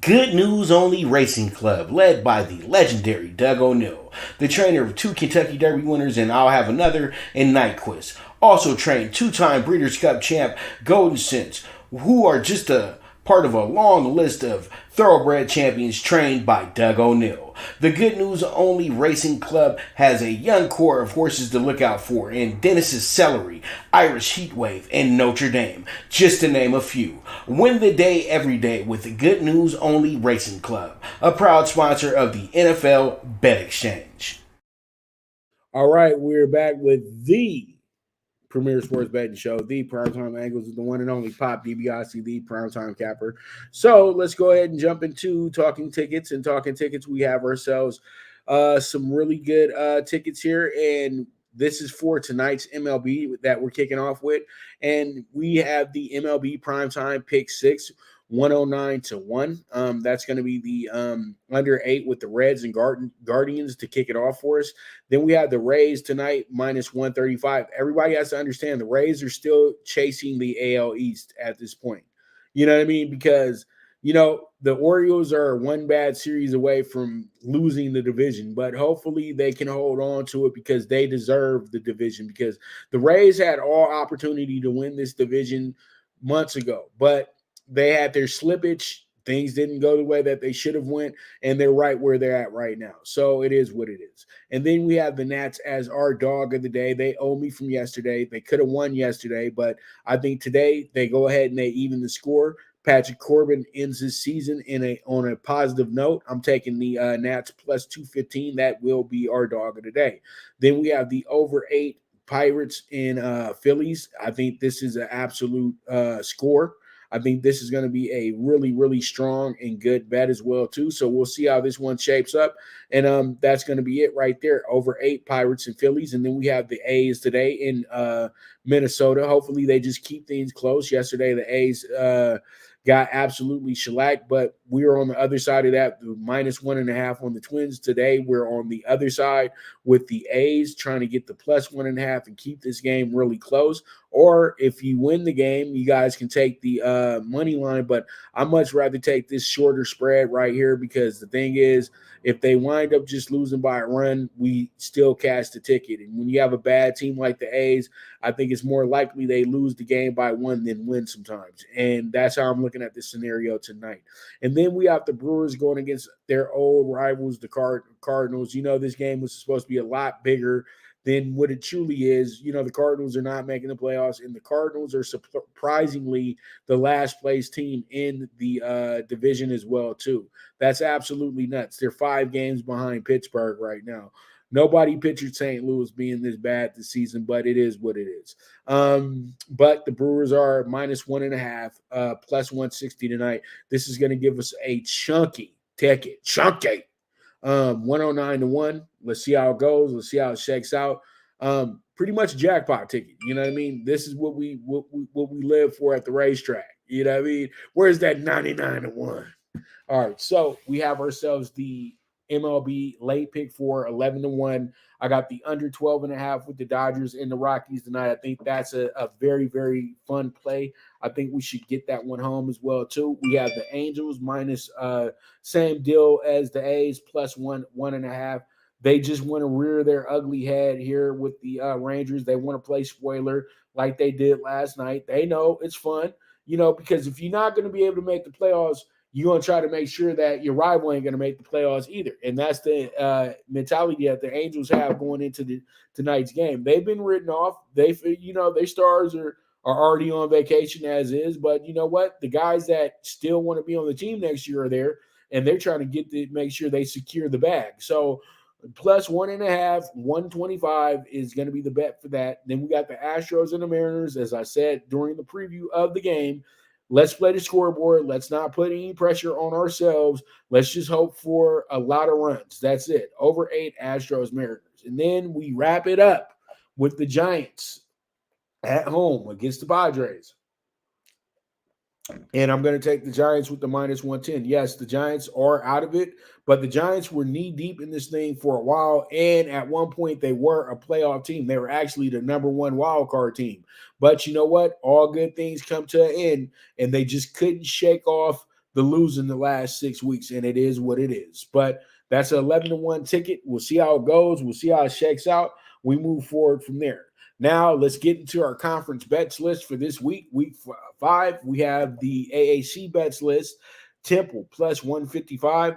Good News Only Racing Club, led by the legendary Doug O'Neill, the trainer of 2 Kentucky Derby winners, and I'll have another in Nyquist. Also trained 2-time Breeders' Cup champ Golden Sense, who are just a part of a long list of thoroughbred champions trained by Doug O'Neill. The Good News Only Racing Club has a young core of horses to look out for in Dennis's Celery, Irish Heatwave, and Notre Dame, just to name a few. Win the day every day with the Good News Only Racing Club, a proud sponsor of the NFL Bet Exchange. All right, we're back with the Premier Sports Betting Show, the PrimeTime Angles, with the one and only Pop DiBiase, the PrimeTime Capper. So let's go ahead and jump into Talking Tickets. And Talking Tickets, we have ourselves some really good tickets here, and this is for tonight's MLB that we're kicking off with. And we have the MLB PrimeTime PK6, 109-1. That's going to be the under 8 with the Reds and Guardians to kick it off for us. Then we have the Rays tonight, -135. Everybody has to understand the Rays are still chasing the AL East at this point. You know what I mean? Because, the Orioles are one bad series away from losing the division, but hopefully they can hold on to it because they deserve the division, because the Rays had all opportunity to win this division months ago, but they had their slippage. Things didn't go the way that they should have went, and they're right where they're at right now. So it is what it is. And then we have the Nats as our dog of the day. They owe me from yesterday. They could have won yesterday, but I think today they go ahead and they even the score. Patrick Corbin ends his season on a positive note. I'm taking the Nats plus 215. That will be our dog of the day. Then we have the over 8 Pirates in Phillies. I think this is an absolute score. I think this is going to be a really, really strong and good bet as well, too. So we'll see how this one shapes up. And that's going to be it right there. Over 8 Pirates and Phillies. And then we have the A's today in Minnesota. Hopefully they just keep things close. Yesterday the A's got absolutely shellacked, but we were on the other side of that, -1.5 on the Twins. Today we're on the other side with the A's trying to get the +1.5 and keep this game really close. Or if you win the game, you guys can take the money line, but I much rather take this shorter spread right here, because the thing is, if they wind up just losing by a run, we still cash the ticket. And when you have a bad team like the A's, I think it's more likely they lose the game by 1 than win sometimes. And that's how I'm looking at this scenario tonight. And then we have the Brewers going against their old rivals, the Cardinals. This game was supposed to be a lot bigger than what it truly is. The Cardinals are not making the playoffs, and the Cardinals are surprisingly the last place team in the division as well, too. That's absolutely nuts. They're 5 games behind Pittsburgh right now. Nobody pictured St. Louis being this bad this season, but it is what it is. But the Brewers are -1.5, plus 160 tonight. This is going to give us a chunky ticket. 109-1. Let's see how it goes. Let's see how it shakes out. Pretty much a jackpot ticket. You know what I mean? This is what we live for at the racetrack. You know what I mean? Where's that 99-1? All right, so we have ourselves the MLB Late PK4, 11-1. I got the under 12.5 with the Dodgers and the Rockies tonight. I think that's a very, very fun play. I think we should get that one home as well, too. We have the Angels minus same deal as the A's, plus 1.5. They just want to rear their ugly head here with the Rangers. They want to play spoiler like they did last night. They know it's fun, because if you're not going to be able to make the playoffs, you're going to try to make sure that your rival ain't going to make the playoffs either. And that's the mentality that the Angels have going into tonight's game. They've been written off. Their stars are already on vacation as is. But you know what? The guys that still want to be on the team next year are there, and they're trying to make sure they secure the bag. So plus 1.5, 125 is going to be the bet for that. Then we got the Astros and the Mariners, as I said during the preview of the game. Let's play the scoreboard. Let's not put any pressure on ourselves. Let's just hope for a lot of runs. That's it. Over 8 Astros Mariners. And then we wrap it up with the Giants at home against the Padres. And I'm going to take the Giants with the minus 110. Yes, the Giants are out of it, but the Giants were knee-deep in this thing for a while, and at one point they were a playoff team. They were actually the number 1 wild card team. But you know what? All good things come to an end, and they just couldn't shake off the losing the last 6 weeks, and it is what it is. But that's an 11-1 ticket. We'll see how it goes. We'll see how it shakes out. We move forward from there. Now, let's get into our conference bets list for this week. Week 5, we have the AAC bets list. Temple, plus 155.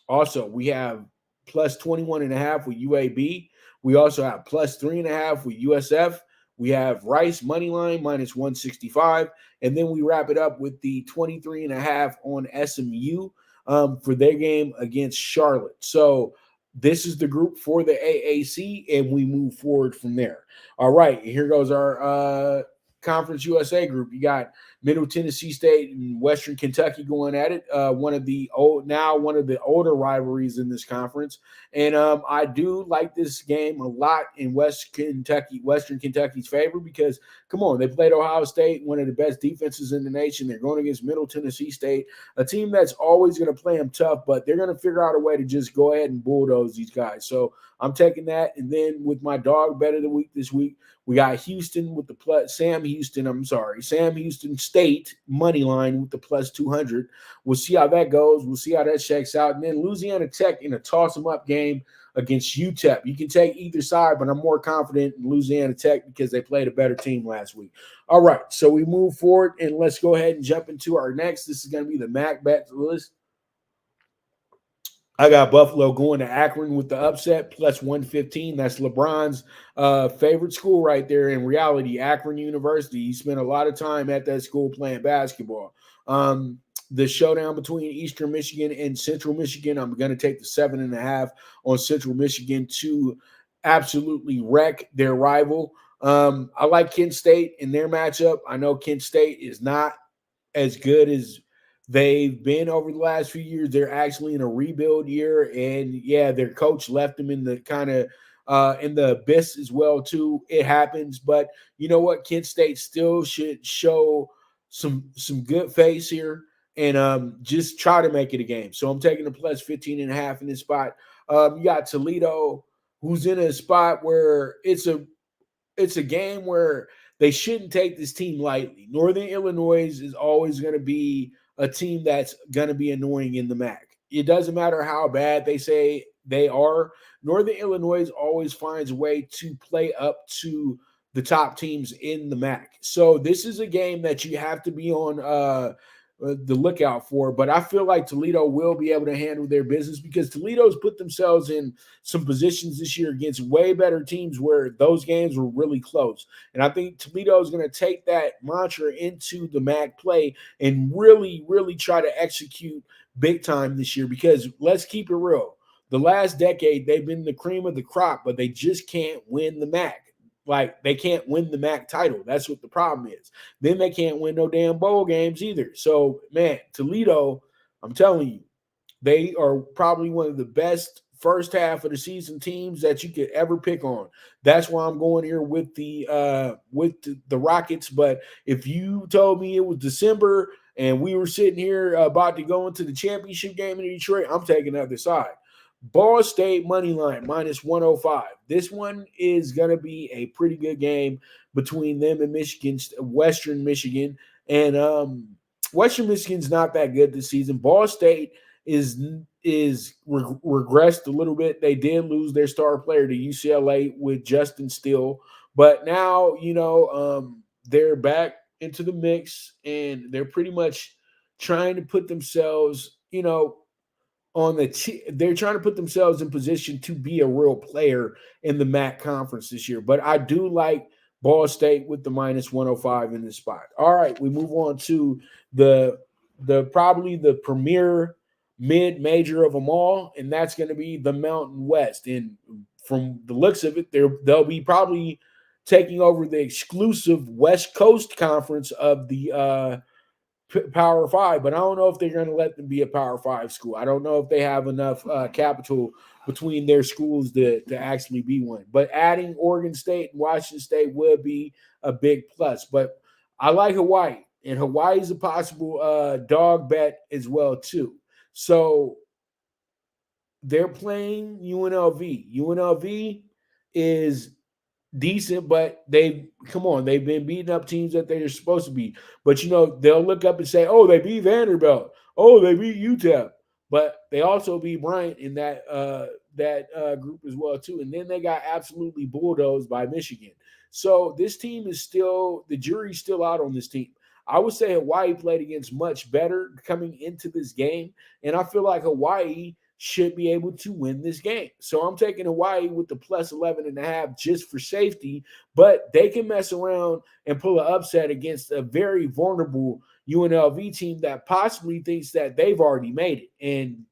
Also, we have plus 21.5 with UAB. We also have plus 3.5 with USF. We have Rice Moneyline, minus 165. And then we wrap it up with the 23.5 on SMU for their game against Charlotte. So this is the group for the AAC, and we move forward from there. All right, here goes our Conference USA group. You got Middle Tennessee State and Western Kentucky going at it. One of the older rivalries in this conference, and I do like this game a lot in Western Kentucky's favor because, come on, they played Ohio State, one of the best defenses in the nation. They're going against Middle Tennessee State, a team that's always going to play them tough, but they're going to figure out a way to just go ahead and bulldoze these guys. So I'm taking that, and then with my dog bet of the week this week, we got Houston with the plus Sam Houston State money line with the plus 200. We'll see how that goes. We'll see how that shakes out. And then Louisiana Tech in a toss-em-up game against UTEP. You can take either side, but I'm more confident in Louisiana Tech because they played a better team last week. All right, so we move forward, and let's go ahead and jump into our next. This is going to be the MAC bet list. I got Buffalo going to Akron with the upset, plus 115. That's LeBron's favorite school right there. In reality, Akron University. He spent a lot of time at that school playing basketball. The showdown between Eastern Michigan and Central Michigan, I'm going to take the 7.5 on Central Michigan to absolutely wreck their rival. I like Kent State in their matchup. I know Kent State is not as good as they've been over the last few years. They're actually in a rebuild year, and yeah, their coach left them in the kind of in the abyss as well too. It happens, but you know what? Kent State still should show some good face here and just try to make it a game. So I'm taking the plus 15.5 in this spot. You got Toledo, who's in a spot where it's a game where they shouldn't take this team lightly. Northern Illinois is always going to be a team that's going to be annoying in the MAC. It doesn't matter how bad they say they are. Northern Illinois always finds a way to play up to the top teams in the MAC. So this is a game that you have to be on the lookout for. But I feel like Toledo will be able to handle their business because Toledo's put themselves in some positions this year against way better teams where those games were really close. And I think Toledo is going to take that mantra into the MAC play and really, really try to execute big time this year because let's keep it real. The last decade, they've been the cream of the crop, but they just can't win the MAC. Like, they can't win the MAC title. That's what the problem is. Then they can't win no damn bowl games either. So, man, Toledo, I'm telling you, they are probably one of the best first half of the season teams that you could ever pick on. That's why I'm going here with the Rockets. But if you told me it was December and we were sitting here about to go into the championship game in Detroit, I'm taking the other side. Ball State money line minus 105. This one is going to be a pretty good game between them and Western Michigan. And Western Michigan's not that good this season. Ball State is regressed a little bit. They did lose their star player to UCLA with Justin Steele. But now, they're back into the mix, and they're pretty much trying to put themselves, they're trying to put themselves in position to be a real player in the MAC conference this year. But I do like Ball State with the minus 105 in this spot. All right, we move on to the probably the premier mid-major of them all, and that's going to be the Mountain West. And from the looks of it, they'll be probably taking over the exclusive West Coast conference of the Power 5, but I don't know if they're going to let them be a Power 5 school. I don't know if they have enough capital between their schools to actually be one. But adding Oregon State and Washington State would be a big plus. But I like Hawaii, and Hawaii is a possible dog bet as well too. So they're playing UNLV. UNLV is decent, but they've been beating up teams that they're supposed to beat. But they'll look up and say, "Oh, they beat Vanderbilt. Oh, they beat UTEP." But they also beat Bryant in that group as well too. And then they got absolutely bulldozed by Michigan. So this team is still, the jury's still out on this team. I would say Hawaii played against much better coming into this game, and I feel like Hawaii should be able to win this game. So I'm taking Hawaii with the plus 11.5 just for safety, but they can mess around and pull an upset against a very vulnerable UNLV team that possibly thinks that they've already made it. And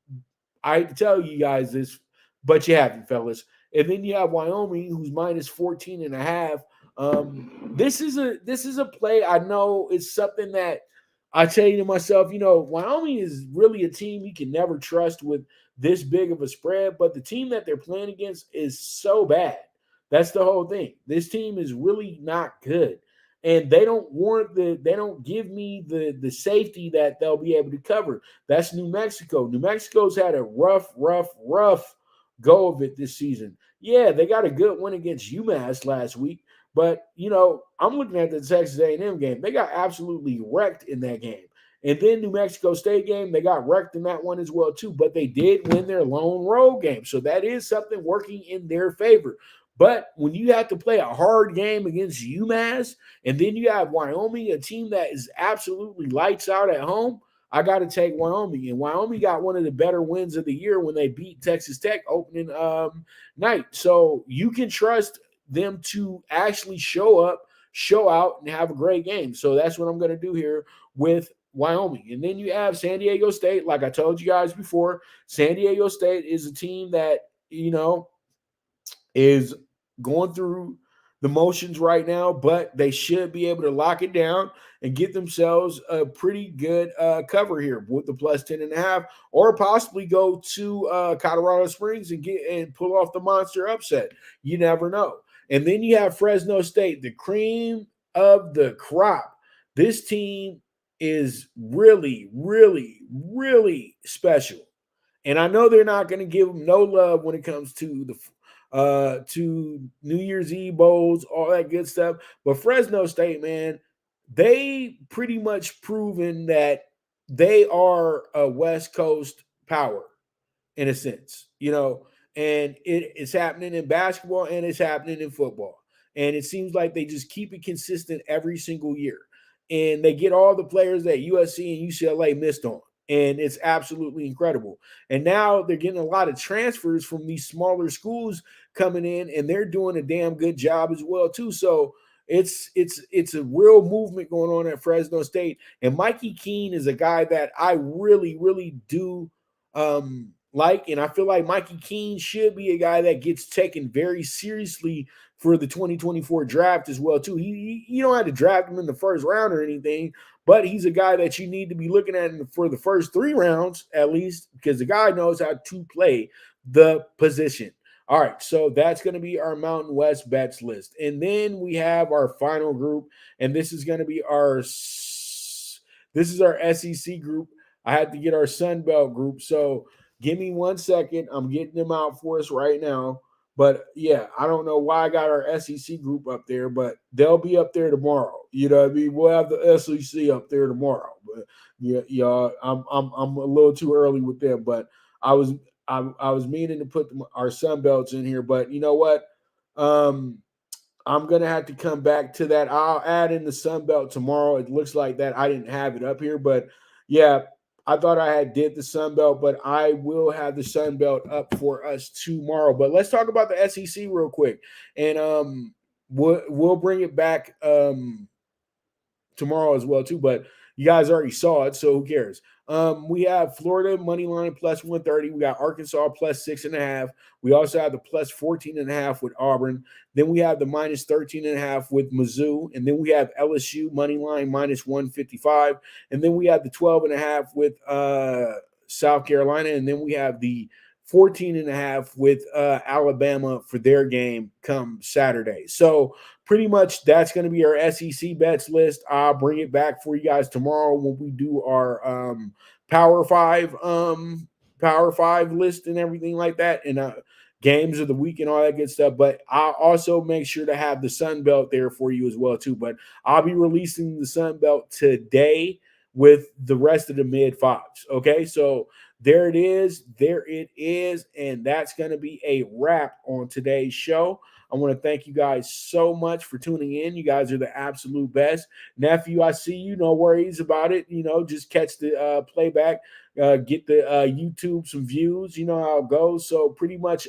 I hate to tell you guys this, but you haven't, fellas. And then you have Wyoming, who's minus 14.5. This is a play. I know it's something that I tell you to myself, Wyoming is really a team you can never trust with this big of a spread, but the team that they're playing against is so bad. That's the whole thing. This team is really not good. And they don't give me the safety that they'll be able to cover. That's New Mexico. New Mexico's had a rough go of it this season. Yeah, they got a good win against UMass last week, but I'm looking at the Texas A&M game. They got absolutely wrecked in that game. And then New Mexico State game, they got wrecked in that one as well too, but they did win their lone road game. So that is something working in their favor. But when you have to play a hard game against UMass, and then you have Wyoming, a team that is absolutely lights out at home, I got to take Wyoming. And Wyoming got one of the better wins of the year when they beat Texas Tech opening night. So you can trust them to actually show up, show out, and have a great game. So that's what I'm going to do here with Wyoming. And then you have San Diego State. Like I told you guys before, San Diego State is a team that, is going through the motions right now, but they should be able to lock it down and get themselves a pretty good cover here with the plus 10.5, or possibly go to Colorado Springs and pull off the monster upset. You never know. And then you have Fresno State, the cream of the crop. This team is really, really, really special. And I know they're not going to give them no love when it comes to New Year's Eve bowls, all that good stuff. But Fresno State, man, they pretty much proven that they are a West Coast power in a sense, and it's happening in basketball and it's happening in football. And it seems like they just keep it consistent every single year. and they get all the players that USC and UCLA missed on. And it's absolutely incredible. And now they're getting a lot of transfers from these smaller schools coming in, and they're doing a damn good job as well too. So it's a real movement going on at Fresno State. And Mikey Keene is a guy that I really, really do like. And I feel like Mikey Keene should be a guy that gets taken very seriously for the 2024 draft as well too. You don't have to draft him in the first round or anything, but he's a guy that you need to be looking at for the first 3 rounds at least, because the guy knows how to play the position. All right, so that's going to be our Mountain West bets list. And then we have our final group, and this is going to be our SEC group. I had to get our Sun Belt group, so give me 1 second. I'm getting them out for us right now. But, yeah, I don't know why I got our SEC group up there, but they'll be up there tomorrow. You know what I mean? We'll have the SEC up there tomorrow. But, yeah, I'm a little too early with them, but I was meaning to put our Sun Belts in here. But you know what? I'm going to have to come back to that. I'll add in the Sun Belt tomorrow. It looks like that I didn't have it up here. But, yeah, I thought I did the Sun Belt, but I will have the Sun Belt up for us tomorrow. But let's talk about the SEC real quick, and we'll bring it back tomorrow as well too. But you guys already saw it, so who cares? We have Florida money line plus 130. We got Arkansas plus 6.5. We also have the plus 14.5 with Auburn. Then we have the minus 13.5 with Mizzou. And then we have LSU money line minus 155. And then we have the 12.5 with South Carolina. And then we have the 14.5 with Alabama for their game come Saturday. So pretty much that's going to be our SEC bets list. I'll bring it back for you guys tomorrow when we do our Power 5 list and everything like that, and games of the week and all that good stuff. But I'll also make sure to have the Sun Belt there for you as well too. But I'll be releasing the Sun Belt today with the rest of the mid fives. Okay, so there it is, and that's going to be a wrap on today's show. I want to thank you guys so much for tuning in. You guys are the absolute best. Nephew, I see you. No worries about it. You know, just catch the playback, get the YouTube some views. You know how it goes. So pretty much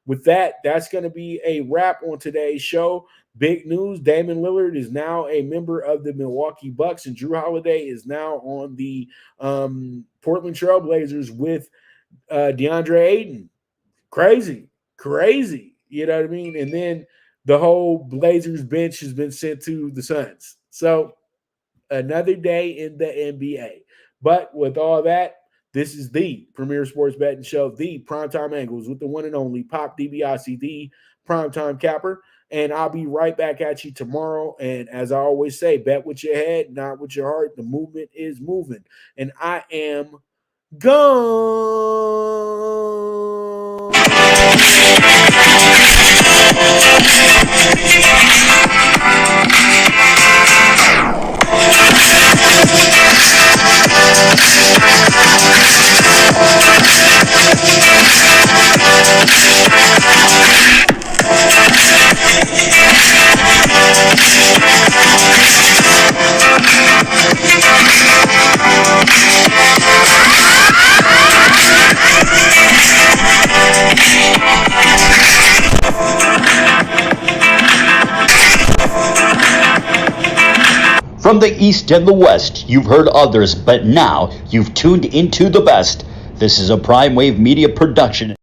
with that, that's going to be a wrap on today's show. Big news, Damian Lillard is now a member of the Milwaukee Bucks, and Drew Holiday is now on the Portland Trailblazers with DeAndre Ayton. Crazy. You know what I mean? And then the whole Blazers bench has been sent to the Suns. So another day in the NBA. But with all that, this is the premier sports betting show, the Primetime Angles, with the one and only Pop DiBiase, the Primetime Capper. And I'll be right back at you tomorrow. And as I always say, bet with your head, not with your heart. The movement is moving. And I am gone. From the East and the West, you've heard others, but now you've tuned into the best. This is a Prime Wave Media production.